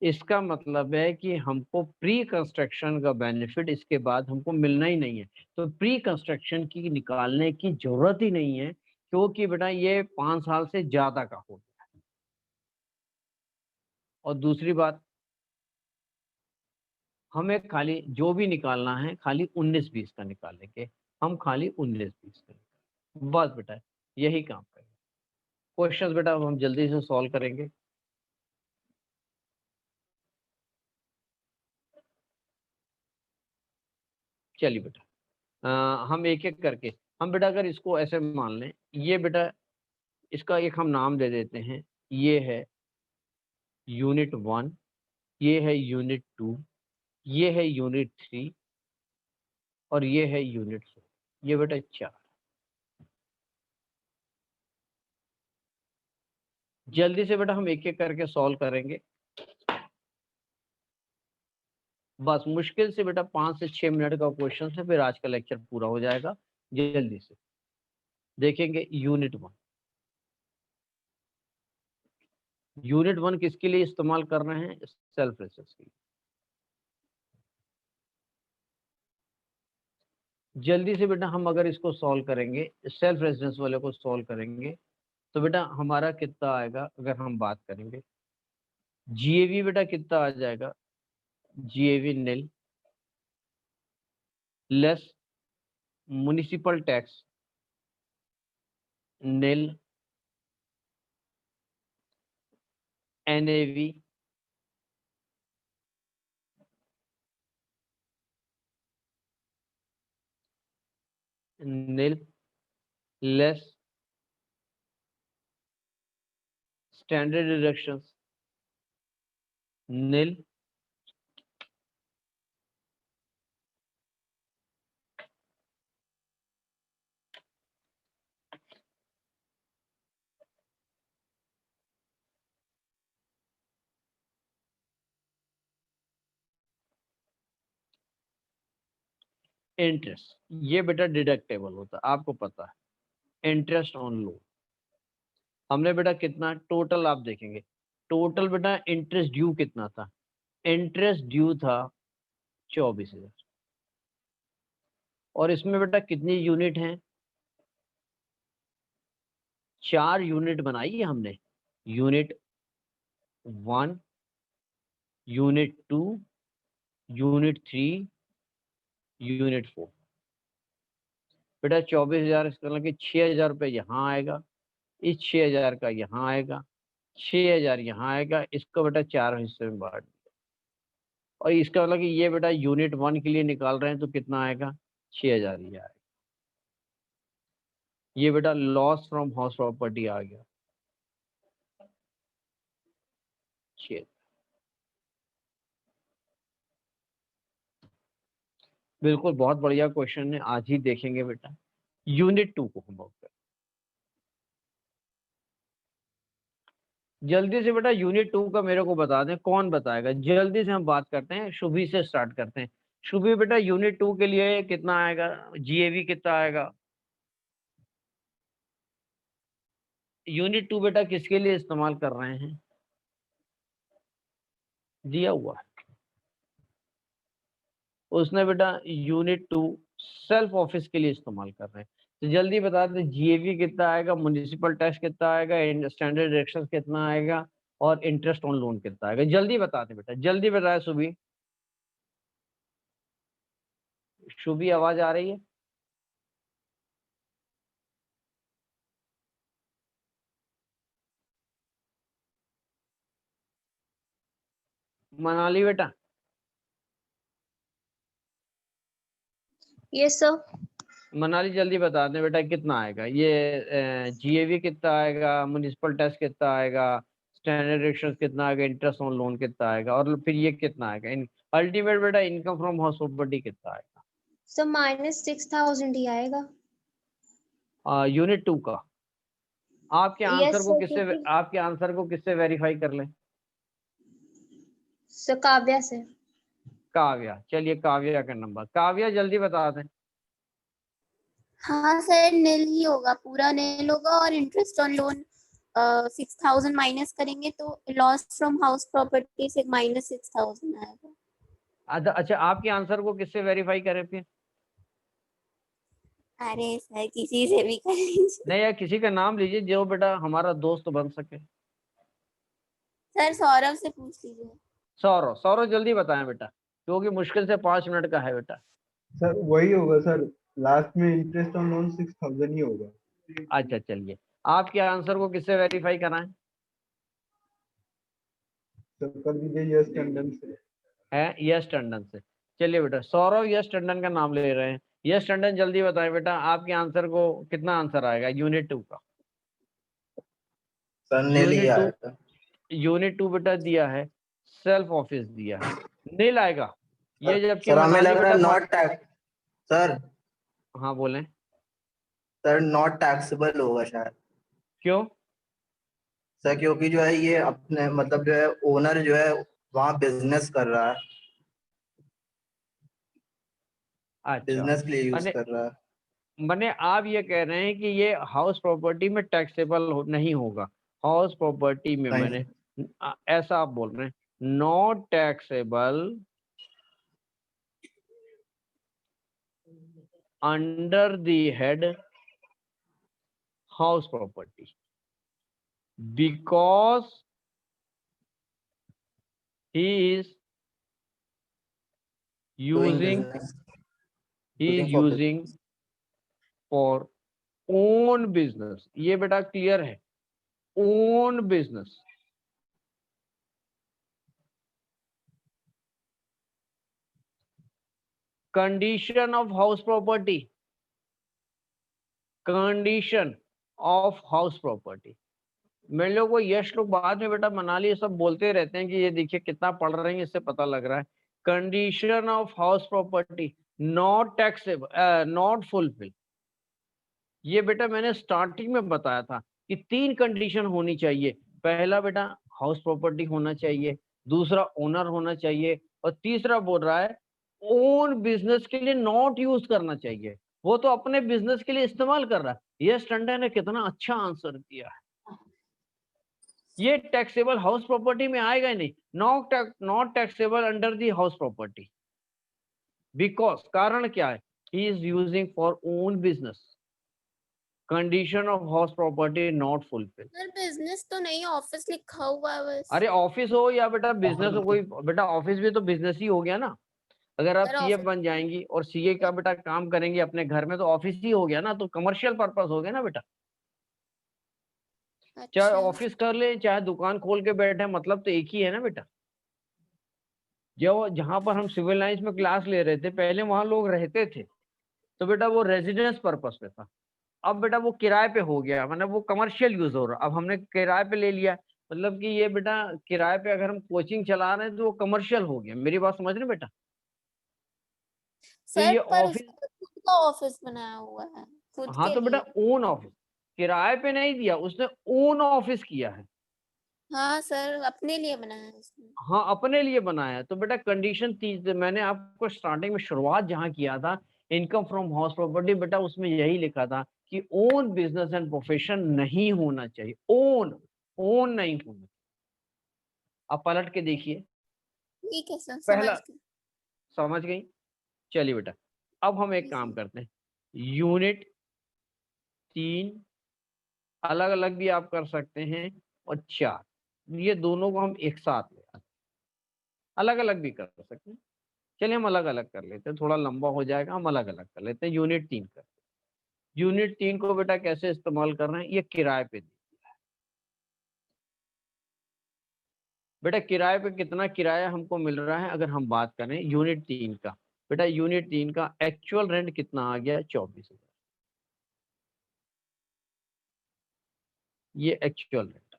इसका मतलब है कि हमको प्री कंस्ट्रक्शन का बेनिफिट इसके बाद हमको मिलना ही नहीं है, तो प्री कंस्ट्रक्शन की निकालने की जरूरत ही नहीं है, क्योंकि बेटा ये 5 साल से ज्यादा का हो गया है। और दूसरी बात, हमें खाली जो भी निकालना है खाली 19-20 का निकालेंगे, हम खाली 19-20 का निकालेंगे, बस बेटा यही काम करेंगे। क्वेश्चंस बेटा अब हम जल्दी से सॉल्व करेंगे। चलिए बेटा हम एक एक करके, हम बेटा अगर इसको ऐसे मान लें, ये बेटा इसका एक हम नाम दे देते हैं, ये है यूनिट 1, ये है यूनिट 2, ये है यूनिट 3 और ये है यूनिट 4, ये बेटा 4। जल्दी से बेटा हम एक एक करके सॉल्व करेंगे, बस मुश्किल से बेटा 5 से 6 मिनट का क्वेश्चन है, फिर आज का लेक्चर पूरा हो जाएगा। जल्दी से देखेंगे यूनिट 1। यूनिट 1 किसके लिए इस्तेमाल कर रहे हैं? सेल्फ रेजिस्टेंस के लिए। जल्दी से बेटा हम अगर इसको सॉल्व करेंगे, सेल्फ रेजिस्टेंस वाले को सॉल्व करेंगे, तो बेटा हमारा कितना आएगा अगर हम बात करेंगे? जीएवी बेटा कितना आ जाएगा? जीएवी नील लेस म्युनिसिपल टैक्स नील एनएवी नील लेस स्टैंडर्ड डिडक्शंस नील इंटरेस्ट। ये बेटा डिडक्टेबल होता है, आपको पता है। इंटरेस्ट ऑन लोन हमने बेटा कितना टोटल, आप देखेंगे टोटल बेटा इंटरेस्ट ड्यू कितना था? इंटरेस्ट ड्यू था 24,000। और इसमें बेटा कितनी यूनिट हैं? 4 यूनिट बनाई है हमने। Unit 1, unit 2, unit 3, unit 4। बेटा 24,000 इसका मतलब कि 6,000 रुपये यहाँ आएगा, इस 6,000 का यहाँ आएगा, 6,000 यहाँ आएगा, इसको बेटा 4 हिस्से में बांट दिया। और इसका मतलब कि ये बेटा यूनिट 1 के लिए निकाल रहे हैं तो कितना आएगा? 6,000 ही आएगा। ये बेटा लॉस फ्रॉम हाउस प्रॉपर्टी आ गया 6। बिल्कुल बहुत बढ़िया क्वेश्चन है, आज ही देखेंगे बेटा। यूनिट 2 को हम लोग जल्दी से बेटा यूनिट 2 का मेरे को बता दें, कौन बताएगा? जल्दी से हम बात करते हैं, शुभी से स्टार्ट करते हैं। शुभी बेटा यूनिट 2 के लिए कितना आएगा? जीएवी कितना आएगा? यूनिट 2 बेटा किसके लिए इस्तेमाल कर रहे हैं? दिया हुआ है उसने बेटा यूनिट 2 सेल्फ ऑफिस के लिए इस्तेमाल कर रहे हैं। तो जल्दी बता दें जीएवी कितना आएगा, म्युनिसिपल टैक्स कितना आएगा, स्टैंडर्ड डिडक्शन कितना आएगा और इंटरेस्ट ऑन लोन कितना आएगा? जल्दी बता दें बेटा, जल्दी बताए सुबी। शुभी आवाज आ रही है? मनाली बेटा? Yes sir. मनाली जल्दी बता दें बेटा कितना आएगा? ये जीएवी कितना आएगा, म्युनिसिपल टैक्स कितना आएगा, स्टैंडर्ड डिडक्शन कितना आएगा, इंटरेस्ट ऑन लोन कितना आएगा और फिर ये कितना आएगा? अल्टीमेट बेटा इनकम फ्रॉम हाउस प्रॉपर्टी कितना आएगा? सर -6,000 ही आएगा। यूनिट 2 का। आपके Yes, आंसर को sir, किससे क्योंकि- आपके आंसर को किससे वेरीफाई कर लें? सर काव्या से। काव्या, चलिए काव्या का नंबर। काव्या जल्दी बता दें। हाँ सर, नील ही होगा, पूरा नील होगा और इंटरेस्ट ऑन लोन 6,000 माइनस करेंगे तो लॉस फ्रॉम हाउस प्रॉपर्टी से -6,000 आएगा। अच्छा आपके आंसर को किससे वेरीफाई करें फिर? अरे सर किसी से भी कर लीजिए। नहीं यार, किसी का नाम लीजिए जो बेटा हमारा दोस्त बन सके। सर सौरभ से पूछ लीजिए। सौरभ, सौरभ जल्दी बताएं बेटा, क्योंकि मुश्किल से 5 मिनट का है बेटा। सर वही होगा सर, लास्ट में इंटरेस्ट ऑन लोन 6,000 ही होगा। अच्छा चलिए, आपके आंसर को किससे वेरीफाई कराएं? सर कर दीजिए यस टंडन से। है यश टंडन से। चलिए बेटा सौरभ यश टंडन का नाम ले रहे हैं। यश टंडन जल्दी बताएं बेटा, आपके आंसर को कितना आंसर आएगा यूनिट 2 का? सर नील ही आएगा। यूनिट 2 बेटा दिया है, सेल्फ ऑफिस दिया है, नील आएगा ये। जबकि सर हमें मनाली लग रहा है बेटा नॉट टैक्स। सर हाँ बोलें। सर नॉट टैक्सेबल होगा शायद। क्यों? सर क्योंकि जो है ये अपने मतलब जो है ओनर जो है वहाँ बिजनेस कर रहा है, अच्छा बिजनेस के लिए यूज मैंने कर रहा है। मैंने आप ये कह रहे हैं कि ये हाउस प्रॉपर्टी में टैक्सेबल नहीं होगा। हाउस प्रॉपर्टी में नहीं मैंने ऐसा आप बोल रहे हैं, not taxable under the head house property because he is Doing using business. he is for using for own business. ये बेटा क्लियर है, own business. Condition of house property, condition of house property. मेरे लोग को यश लोग बाद में बेटा मनाली ये सब बोलते रहते हैं कि ये देखिए कितना पढ़ रहे हैं, इससे पता लग रहा है. Condition of house property not taxable, not fulfil. ये बेटा मैंने स्टार्टिंग में बताया था कि 3 कंडीशन होनी चाहिए. पहला बेटा हाउस प्रॉपर्टी होना चाहिए, दूसरा ओनर होना चाहिए, और तीसरा बोल रहा है ओन बिजनेस के लिए नॉट यूज करना चाहिए. वो तो अपने बिजनेस के लिए इस्तेमाल कर रहा है. यस टंडन ने कितना अच्छा आंसर दिया है. ये टैक्सेबल हाउस प्रॉपर्टी में आएगा ही नहीं. Not taxable under the house property because कारण क्या है, he is using for own business. Condition of house property not fulfil. Sir business तो नहीं, ऑफिस लिखा हुआ है बस. अरे ऑफिस हो या बेटा बिजनेस हो, कोई बेटा ऑफिस भी तो बिजनेस ही हो गया ना. अगर आप सर सीए ऑफिस बन जाएंगी और सीए का बेटा काम करेंगे अपने घर में तो ऑफिस ही हो गया ना. तो कमर्शियल पर्पस हो गया ना बेटा. चाहे अच्छा. ऑफिस कर ले चाहे दुकान खोल के बैठे, मतलब तो एक ही है ना बेटा. जो जहां पर हम सिविल लाइंस में क्लास ले रहे थे पहले वहां लोग रहते थे तो बेटा वो रेजिडेंस पर्पस पे था. अब बेटा वो किराए पे हो गया, मतलब वो कमर्शियल यूज हो रहा. अब हमने किराए पे ले लिया, मतलब कि ये बेटा किराए पे अगर हम कोचिंग चला रहे हैं तो वो कमर्शियल हो गया. मेरी बात समझ रहे बेटा. तो सर ये पर ऑफिस, उसका खुद का ऑफिस बनाया हुआ है खुद हाँ के तो बेटा लिए. ओन ऑफिस, किराए पे नहीं दिया उसने, ओन ऑफिस किया है. हाँ सर अपने लिए बनाया है उसने. हाँ अपने लिए बनाया. तो बेटा कंडीशन मैंने आपको स्टार्टिंग में शुरुआत जहां किया था इनकम फ्रॉम हाउस प्रॉपर्टी, बेटा उसमें यही लिखा था कि ओन बिजनेस एंड प्रोफेशन नहीं होना चाहिए. ओन ओन नहीं होना. आप पलट के देखिए. ठीक है सर पहला समझ गए. समझ गई. चलिए बेटा अब हम एक काम करते हैं. यूनिट 3 अलग अलग भी आप कर सकते हैं और 4 ये दोनों को हम एक साथ ले आते हैं. अलग अलग भी कर सकते हैं. चलिए हम अलग अलग कर लेते हैं, थोड़ा लंबा हो जाएगा. हम अलग अलग कर लेते हैं. यूनिट 3 कर. यूनिट 3 को बेटा कैसे इस्तेमाल कर रहे हैं, ये किराए पे दिया है. बेटा किराए पे कितना किराया हमको मिल रहा है अगर हम बात करें यूनिट 3 का. बेटा यूनिट 3 का एक्चुअल रेंट कितना आ गया, 24,000. ये एक्चुअल रेंट.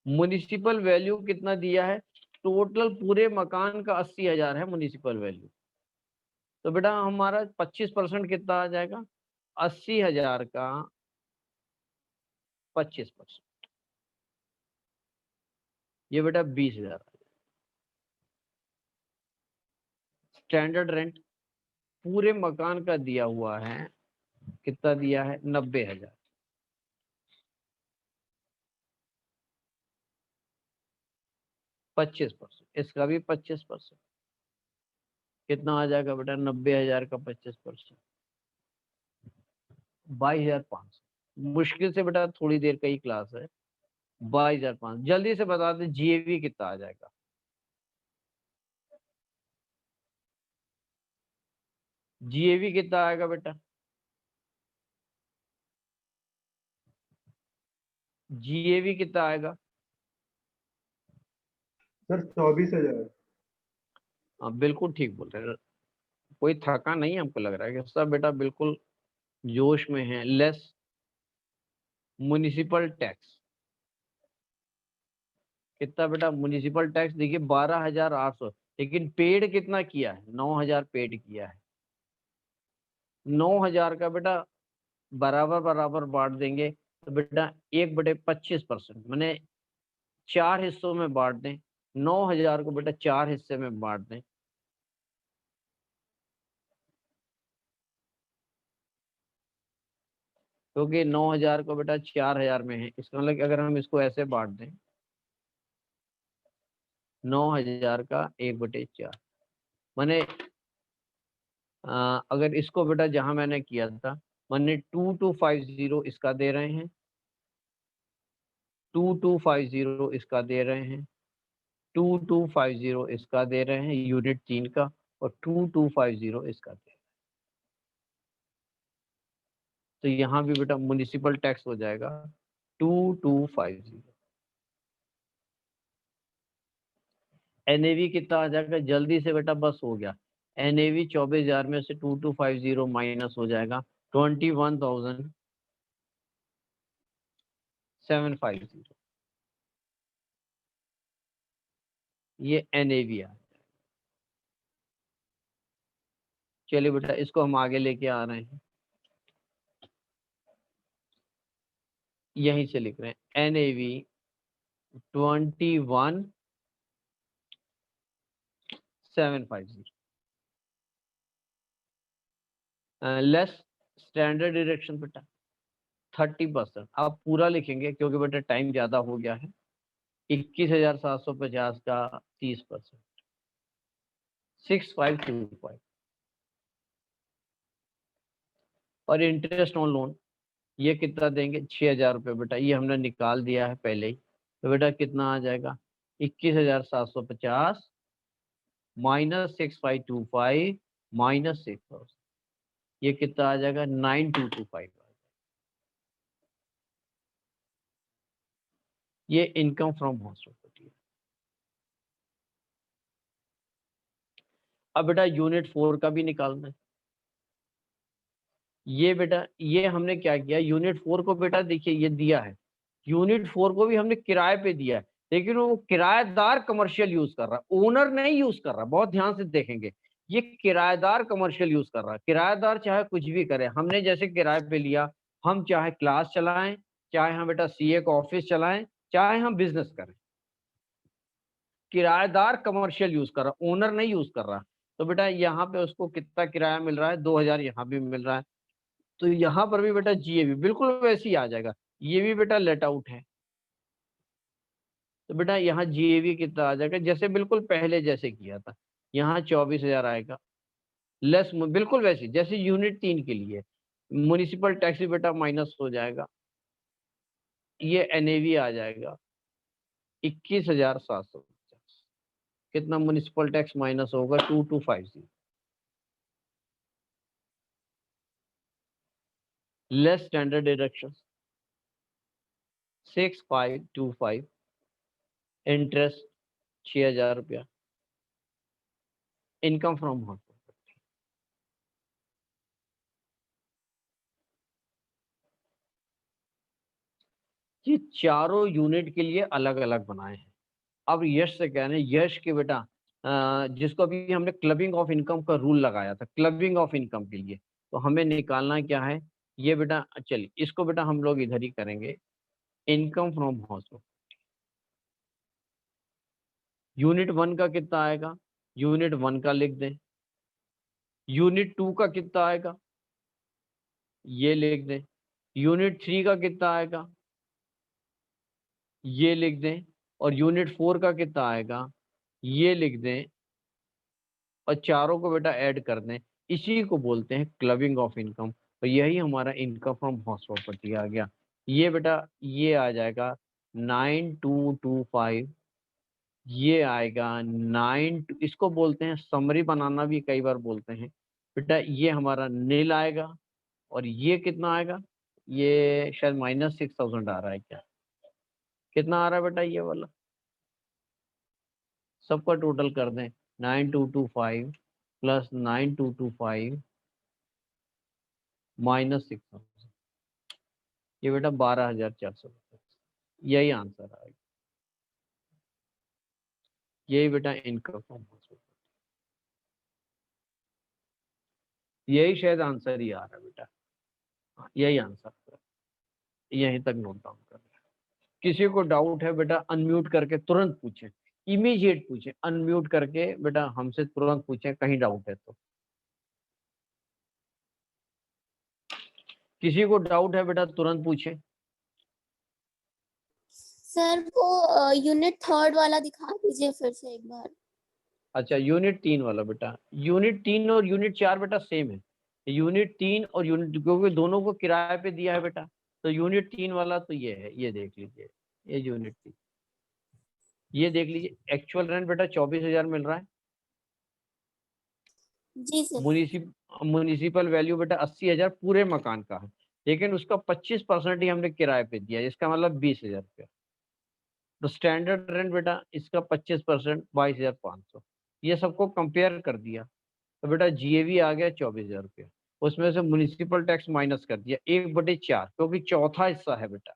म्युनिसिपल वैल्यू कितना दिया है, टोटल पूरे मकान का 80,000 है म्युनिसिपल वैल्यू. तो बेटा हमारा 25% कितना आ जाएगा, 80,000 का 25%, ये बेटा 20,000. स्टैंडर्ड रेंट पूरे मकान का दिया हुआ है, कितना दिया है, 90,000. पच्चीस परसेंट, इसका भी 25%, कितना आ जाएगा बेटा, 90,000 का 25%, 22,500. मुश्किल से बेटा थोड़ी देर का ही क्लास है. 22,500 जल्दी से बता दे जीएवी कितना आ जाएगा. जीएवी कितना आएगा बेटा, जीएवी कितना आएगा. सर 24,000. हाँ बिल्कुल ठीक बोल रहे हैं. कोई थका नहीं हमको लग रहा है कि सब बेटा बिल्कुल जोश में है. लेस म्युनिसिपल टैक्स कितना बेटा, म्युनिसिपल टैक्स देखिए 12,800, लेकिन पेड कितना किया है, 9,000 पेड किया है. 9,000 का बेटा बराबर बराबर बांट देंगे तो बेटा 1/25%, मैंने 4 हिस्सों में बांट दें. 9,000 को बेटा 4 हिस्से में बांट दें. क्योंकि 9,000 को बेटा 4,000 में है, इसका मतलब कि अगर हम इसको ऐसे बांट दें 9,000 का 1/4, मैंने अगर इसको बेटा जहां मैंने किया था, मैंने 2250 इसका दे रहे हैं, 2250 इसका दे रहे हैं, 2250 इसका दे रहे हैं यूनिट 3 का, और 2250 इसका दे रहे हैं। तो यहाँ भी बेटा म्युनिसिपल टैक्स हो जाएगा 2250। एनएवी कितना आ जाएगा जल्दी से बेटा, बस हो गया। एनएवी 24,000 में से 2250 माइनस हो जाएगा 21,750। ये एनएवी आ। चलिए बेटा इसको हम आगे लेके आ रहे हैं, यहीं से लिख रहे हैं एनएवी 21,750 लेस स्टैंडर्ड डिडक्शन बेटा 30%। आप पूरा लिखेंगे क्योंकि बेटा टाइम ज्यादा हो गया है। 21,750 का 30%, 6525। और इंटरेस्ट ऑन लोन ये कितना देंगे 6,000 रुपये बेटा, ये हमने निकाल दिया है पहले ही। तो बेटा कितना आ जाएगा 21,750 माइनस 6525 माइनस 6,000, ये कितना आ जाएगा 9225। ये इनकम फ्रॉम हाउस प्रॉपर्टी है। अब बेटा यूनिट 4 का भी निकालना है। ये बेटा ये हमने क्या किया, यूनिट 4 को बेटा देखिए ये दिया है, यूनिट 4 को भी हमने किराए पे दिया है, लेकिन वो किराएदार कमर्शियल यूज कर रहा है, ओनर नहीं यूज कर रहा। बहुत ध्यान से देखेंगे, ये किराएदार कमर्शियल यूज कर रहा है। किराएदार चाहे कुछ भी करे, हमने जैसे किराए पे लिया, हम चाहे क्लास चलाएं, चाहे हम बेटा सीए का ऑफिस चलाएं, चाहे हम बिजनेस करें, किराएदार कमर्शियल यूज कर रहा, ओनर नहीं यूज कर रहा। तो बेटा यहाँ पे उसको कितना किराया मिल रहा है 2,000, यहाँ भी मिल रहा है। तो यहाँ पर भी बेटा जीएवी बिल्कुल वैसे ही आ जाएगा, ये भी बेटा लेट आउट है। तो बेटा यहाँ जीएवी कितना आ जाएगा, जैसे बिल्कुल पहले जैसे किया था, यहाँ 24,000 आएगा, लेस बिल्कुल वैसे जैसे यूनिट 3 के लिए। म्युनिसिपल टैक्स भी बेटा माइनस हो जाएगा, ये एनएवी आ जाएगा 21,750। कितना म्युनिसिपल टैक्स माइनस होगा 2250, लेस स्टैंडर्ड डिडक्शन 6525, इंटरेस्ट 6,000 रुपया, इनकम फ्रॉम हाउस। ये चारों यूनिट के लिए अलग अलग बनाए हैं। अब यश से कह रहे हैं, यश के बेटा जिसको अभी हमने क्लबिंग ऑफ इनकम का रूल लगाया था, क्लबिंग ऑफ इनकम के लिए, तो हमें निकालना क्या है ये बेटा। चलिए इसको बेटा हम लोग इधर ही करेंगे, इनकम फ्रॉम हाउस। यूनिट 1 का कितना आएगा, यूनिट 1 का लिख दें। यूनिट 2 का कितना आएगा, ये लिख दें। यूनिट 3 का कितना आएगा, ये लिख दें। और यूनिट 4 का कितना आएगा, ये लिख दें। और चारों को बेटा ऐड कर दें, इसी को बोलते हैं क्लबिंग ऑफ इनकम। तो यही हमारा इनकम फ्रॉम हाउस प्रॉपर्टी आ गया। ये बेटा ये आ जाएगा 9225, ये आएगा 9, इसको बोलते हैं समरी बनाना भी कई बार बोलते हैं बेटा। ये हमारा नील आएगा, और ये कितना आएगा, ये शायद -6,000 आ रहा है क्या, कितना आ रहा है बेटा ये वाला, सबका टोटल कर दें 9225 प्लस 9225 -6,000, ये बेटा 12,400, यही आंसर आएगा। यही बेटा इनकम फ्रॉम हाउस, यही शायद आंसर ही आ रहा है बेटा। यही आंसर, यहीं तक नोट डाउन कर रहे हैं। किसी को डाउट है बेटा अनम्यूट करके तुरंत पूछे, इमीडिएट पूछे, अनम्यूट करके बेटा हमसे तुरंत पूछे, कहीं डाउट है तो। किसी को डाउट है बेटा तुरंत पूछे। सर वो यूनिट थर्ड वाला दिखा दीजिए फिर से एक बार। अच्छा यूनिट 3 वाला बेटा, यूनिट 3 और यूनिट 4 बेटा सेम है। यूनिट 3 और यूनिट, क्योंकि दोनों को किराए पे दिया है बेटा, तो यूनिट 3 वाला तो ये है, ये देख लीजिए, ये यूनिट 3, ये देख लीजिए। एक्चुअल रेंट बेटा 24,000 मिल रहा है। जी सर। म्युनिसिपल वैल्यू बेटा 80,000 पूरे मकान का है, लेकिन उसका 25% ही हमने किराए पे दिया है, इसका मतलब 20,000 रुपया। तो स्टैंडर्ड रेंट बेटा इसका 25% 22,500। ये सबको कंपेयर कर दिया तो बेटा जीएवी आ गया 24,000 रुपया। उसमें से म्युनिसिपल टैक्स माइनस कर दिया 1/4, क्योंकि चौथा हिस्सा है बेटा,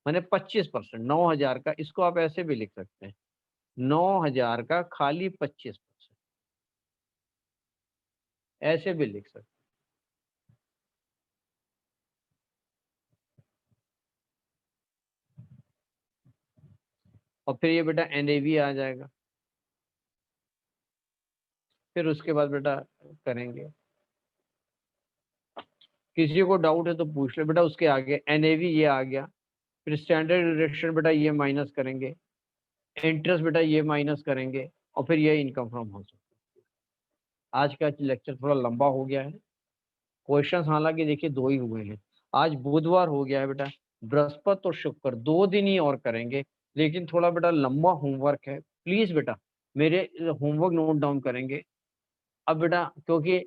मैंने 25%, 9,000 का, इसको आप ऐसे भी लिख सकते हैं, 9,000 का खाली 25%, ऐसे भी लिख सकते हैं। और फिर ये बेटा एनएवी आ जाएगा। फिर उसके बाद बेटा करेंगे, किसी को डाउट है तो पूछ ले बेटा। उसके आगे एनएवी ये आ गया, फिर स्टैंडर्ड डिडक्शन बेटा ये माइनस करेंगे, इंटरेस्ट बेटा ये माइनस करेंगे, और फिर ये इनकम फ्रॉम हाउस। आज का लेक्चर थोड़ा लंबा हो गया है। क्वेश्चंस हालांकि देखिए 2 ही हुए हैं। आज बुधवार हो गया है बेटा, बृहस्पति और शुक्र 2 दिन ही और करेंगे, लेकिन थोड़ा बेटा लंबा होमवर्क है। प्लीज बेटा मेरे होमवर्क नोट डाउन करेंगे अब बेटा, क्योंकि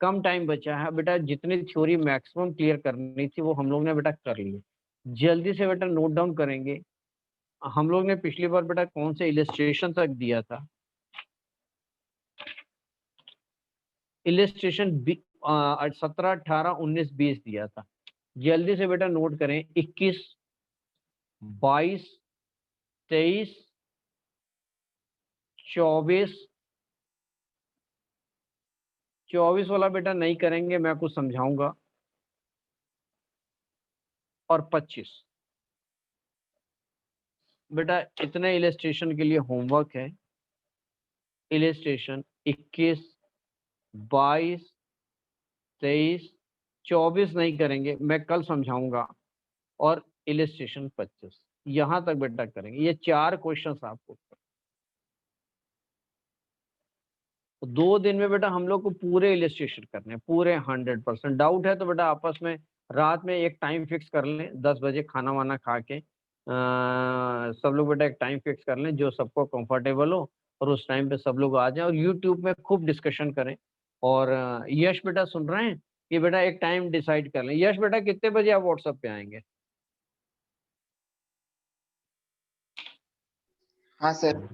कम टाइम बचा है बेटा। जितनी थ्योरी मैक्सिमम क्लियर करनी थी वो हम लोग ने बेटा कर ली है। जल्दी से बेटा नोट डाउन करेंगे। हम लोग ने पिछली बार बेटा कौन से इलस्ट्रेशन तक दिया था, इलस्ट्रेशन 17, 18, 19, 20 दिया था। जल्दी से बेटा नोट करें, 21, 22, 23, 24 वाला बेटा नहीं करेंगे, मैं कुछ समझाऊंगा, और 25 बेटा इतने इलस्ट्रेशन के लिए होमवर्क है। इलस्ट्रेशन 21, 22, 23, 24 नहीं करेंगे, मैं कल समझाऊंगा, और इलस्ट्रेशन 25 यहां तक बेटा करेंगे। ये 4 क्वेश्चंस आपको 2 दिन में बेटा हम लोग को पूरे इलस्ट्रेशन करने हैं, पूरे 100%। डाउट है तो बेटा आपस में रात में एक टाइम फिक्स कर लें, 10 बजे खाना वाना खा के सब लोग बेटा एक टाइम फिक्स कर लें जो सबको कंफर्टेबल हो, और उस टाइम पे सब लोग आ जाएं और यूट्यूब में खूब डिस्कशन करें। और यश बेटा सुन रहे हैं, कि बेटा एक टाइम डिसाइड कर लें। यश बेटा कितने बजे आप व्हाट्सएप पे आएंगे? हाँ सर।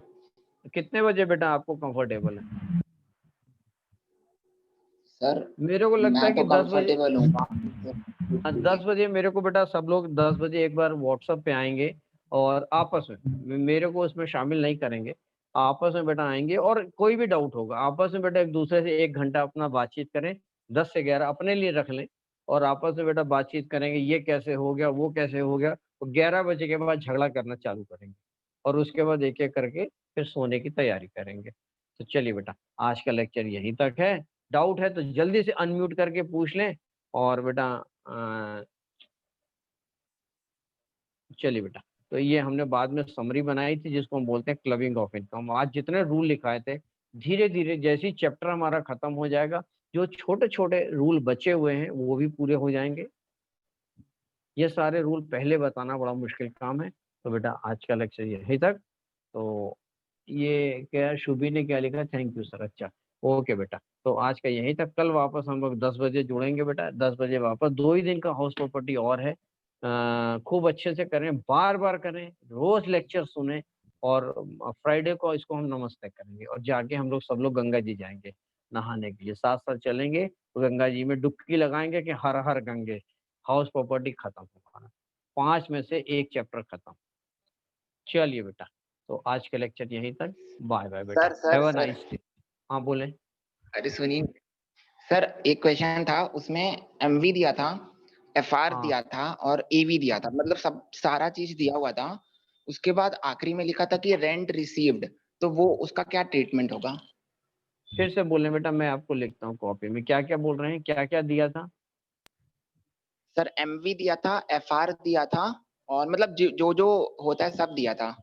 कितने बजे बेटा आपको कंफर्टेबल है? सर मेरे को लगता है मैं कि तो 10 बजे, कंफर्टेबल हूँ। 10 बजे मेरे को बेटा सब लोग 10 बजे एक बार व्हाट्सएप पे आएंगे, और आपस में, मेरे को उसमें शामिल नहीं करेंगे, आपस में बेटा आएंगे, और कोई भी डाउट होगा आपस में बेटा एक दूसरे से 1 घंटा अपना बातचीत करें। 10 से 11 अपने लिए रख लें, और आपस में बेटा बातचीत करेंगे, ये कैसे हो गया, वो कैसे हो गया। तो 11 बजे के बाद झगड़ा करना चालू करेंगे, और उसके बाद एक एक करके फिर सोने की तैयारी करेंगे। तो चलिए बेटा आज का लेक्चर यहीं तक है। डाउट है तो जल्दी से अनम्यूट करके पूछ लें। और बेटा चलिए बेटा, तो ये हमने बाद में समरी बनाई थी जिसको हम बोलते हैं क्लबिंग ऑफ इनकम। आज जितने रूल लिखाए थे, धीरे धीरे जैसे ही चैप्टर हमारा खत्म हो जाएगा, जो छोटे छोटे रूल बचे हुए हैं वो भी पूरे हो जाएंगे। ये सारे रूल पहले बताना बड़ा मुश्किल काम है। तो बेटा आज का लेक्चर यहीं तक। तो ये क्या शुभी ने क्या लिखा, थैंक यू सर, अच्छा ओके बेटा। तो आज का यहीं तक, कल वापस हम लोग 10 बजे जुड़ेंगे बेटा, 10 बजे वापस। 2 ही दिन का हाउस प्रॉपर्टी और है। खूब अच्छे से करें, बार बार करें, रोज लेक्चर सुने, और फ्राइडे को इसको हम नमस्ते करेंगे, और जाके हम लोग सब लोग गंगा जी जाएंगे नहाने के लिए, साथ साथ चलेंगे तो गंगा जी में डुबकी लगाएंगे कि हर हर गंगे। हाउस प्रॉपर्टी खत्म होगा, 5 में से 1 चैप्टर खत्म। चलिए बेटा, तो आज के लेक्चर यहीं तक। बाय बाय बेटा, हैव अ नाइस डे। हाँ बोले। अरे सुनिए सर, एक क्वेश्चन था उसमें एमवी दिया था, एफआर हाँ। दिया था और एवी दिया था, मतलब सब सारा चीज दिया हुआ था। उसके बाद आखिरी में लिखा था कि रेंट रिसीव्ड, तो वो उसका क्या ट्रीटमेंट होगा? फिर से बोले बेटा, मैं आपको लिखता हूँ कॉपी में, क्या क्या बोल रहे हैं, क्या क्या दिया था? सर MV दिया था, FR दिया था, और मतलब जो जो होता है सब दिया था।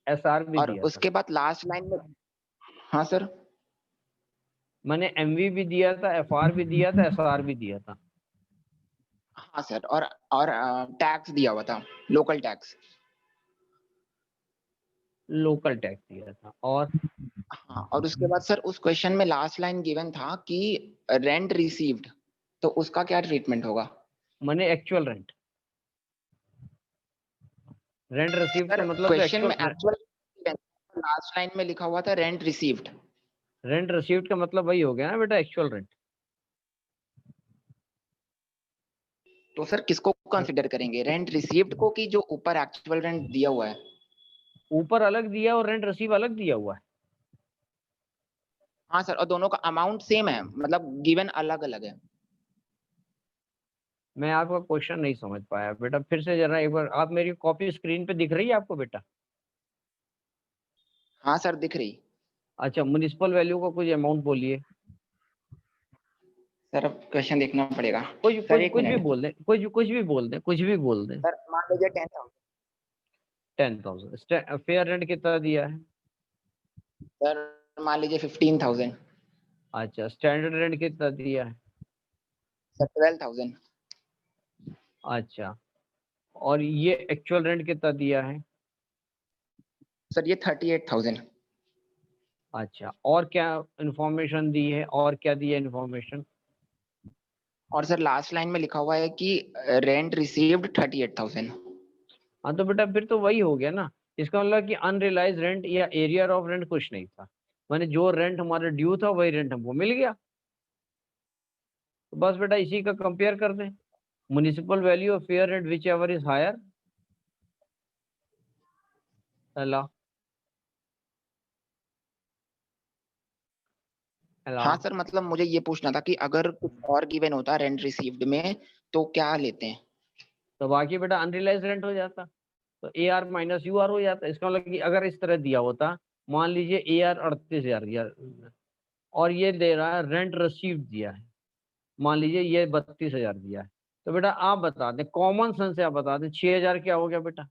SR भी और दिया था, उसके बाद लास्ट लाइन में, हाँ सर, मैंने MV भी दिया था, FR भी दिया था, SR भी दिया था। हाँ सर, और टैक्स दिया हुआ था, लोकल टैक्स। लोकल टैक्स दिया था, और हाँ, और उसके बाद सर उस क्वेश्चन में लास्ट लाइन गिवन था कि रेंट रिसीव्ड, तो उसका क्या ट्रीटमेंट होगा? मैंने एक्चुअल रेंट रिसीव्ड सर का मतलब तो क्वेश्चन में एक्चुअल एक्चुअल, लास्ट लाइन में लिखा हुआ था रेंट रिसीव्ड। रेंट रिसीव्ड का मतलब वही हो गया ना बेटा, एक्चुअल रेंट। तो सर किसको कंसिडर करेंगे, रेंट रिसीव्ड को कि जो ऊपर एक्चुअल रेंट दिया हुआ है? ऊपर अलग दिया और रेंट रिसीव अलग दिया हुआ है। हाँ सर, और दोनों का अमाउंट सेम है, मतलब गिवन अलग अलग है। मैं आपका क्वेश्चन नहीं समझ पाया बेटा, फिर से जरा एक बार, आप मेरी कॉपी स्क्रीन पे दिख रही है आपको बेटा? हाँ सर दिख रही। अच्छा, म्युनिसिपल वैल्यू का कुछ अमाउंट बोलिए। सर अब क्वेश्चन देखना पड़ेगा। कुछ सर कुछ एक कुछ भी मिनट। बोल दें, कुछ भी बोल दें, कुछ भी बोल दें। सर मान लीजिए 10,000। 10,000 फेयर रेंट कितना दिया है? सर मान लीजिए 15,000। अच्छा, स्टैंडर्ड रेंट कितना दिया है? सर 12,000। अच्छा, और ये एक्चुअल रेंट कितना दिया है? सर ये 38,000। अच्छा, और क्या इंफॉर्मेशन दी है, और क्या दिया इंफॉर्मेशन? और सर लास्ट लाइन में लिखा हुआ है कि रेंट रिसीव्ड 38,000। हाँ तो बेटा फिर तो वही हो गया ना, इसका मतलब कि अनरियलाइज रेंट या एरियर ऑफ रेंट कुछ नहीं था, माने जो रेंट हमारा ड्यू था वही रेंट हमको मिल गया। तो बस बेटा इसी का कंपेयर कर दें, municipal value of fair rent whichever is higher. Hello hello. हाँ सर, मतलब मुझे ये पूछना था कि अगर कुछ और गिवन होता रेंट रिसीव्ड में तो क्या लेते हैं? तो बाकी बेटा अनरियलाइज रेंट हो जाता, तो AR माइनस UR हो जाता। इसका मतलब कि अगर इस तरह दिया होता, मान लीजिए AR 38,000 दिया और ये दे रहा है रेंट रिसीव दिया है, मान लीजिए ये 32,000 दिया है, तो बेटा आप बता दें, कॉमन सेंस से आप बता दें 6,000 क्या हो गया बेटा?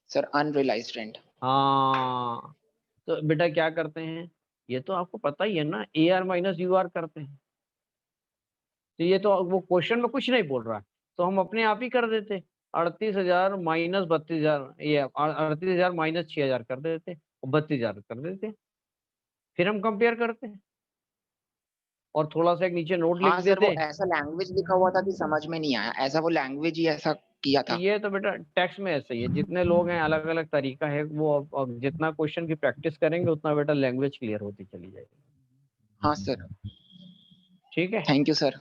Sir unrealised rent. हाँ, तो बेटा क्या करते हैं, ये तो आपको पता ही है ना, AR माइनस UR करते हैं। तो ये तो वो क्वेश्चन में कुछ नहीं बोल रहा है, तो हम अपने आप ही कर देते, 38,000 माइनस 32,000, ये 38,000 माइनस 6,000 कर देते और 32,000 कर देते, फिर हम कंपेयर करते हैं और थोड़ा सा एक नीचे नोट लिख हाँ सर, वो देते। ऐसा लैंग्वेज लिखा हुआ था कि समझ में नहीं आया, ऐसा वो लैंग्वेज ही ऐसा किया था। ये तो बेटा टैक्स में ऐसा ही है, जितने लोग हैं अलग अलग तरीका है वो, अब जितना क्वेश्चन की प्रैक्टिस करेंगे उतना बेटा लैंग्वेज क्लियर होती चली जाएगी। हाँ सर, ठीक है, थैंक यू सर।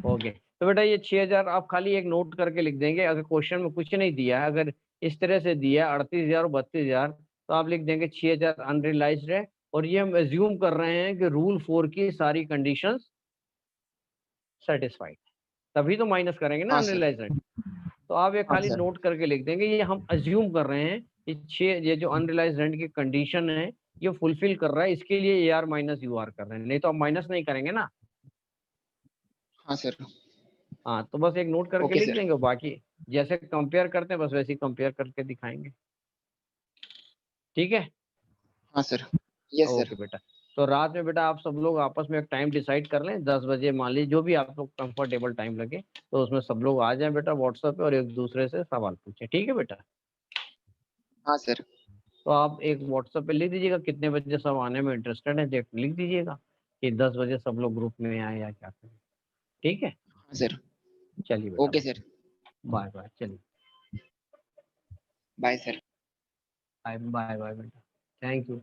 ओके। तो बेटा ये 6,000 आप खाली एक नोट करके लिख देंगे, अगर क्वेश्चन में कुछ नहीं दिया है, अगर इस तरह से दिया 38,000 और 32,000, तो आप लिख देंगे 6,000 अनरियलाइज्ड है, और ये हम एज्यूम कर रहे हैं कि रूल 4 की सारी कंडीशंस सेटिस्फाइड, तभी तो माइनस करेंगे ना हाँ सर। Unrealised rent. तो आप ये हाँ खाली सर। नोट करके लिख देंगे, ये हम अज्यूम कर रहे हैं कि ये जो अनरियलाइज्ड रेंट की कंडीशन है ये फुलफिल कर रहा है, इसके लिए AR माइनस UR कर रहे हैं, नहीं तो हम माइनस नहीं करेंगे ना। हाँ सर। हाँ, तो बस एक नोट करके ओके लिख सर। देंगे, बाकी जैसे कंपेयर करते हैं बस वैसे ही कंपेयर करके दिखाएंगे। ठीक है, हाँ सर। Yes sir. ओके बेटा। तो रात में बेटा आप सब लोग आपस में एक टाइम डिसाइड कर लें, 10 बजे मान लीजिए, जो भी आप लोग कंफर्टेबल टाइम लगे, तो उसमें सब लोग आ जाएं बेटा व्हाट्सएप पे और एक दूसरे से सवाल पूछें। ठीक है बेटा, हाँ सर। तो आप एक व्हाट्सएप पे लिख दीजिएगा कितने बजे सब आने में इंटरेस्टेड है, देख लिख दीजिएगा कि 10 बजे सब लोग ग्रुप में आए या क्या करें। ठीक है, हाँ सर। चलिए बेटा, ओके सर। बाय बाय, चलिए bye sir. Bye bye bye बेटा, थैंक यू।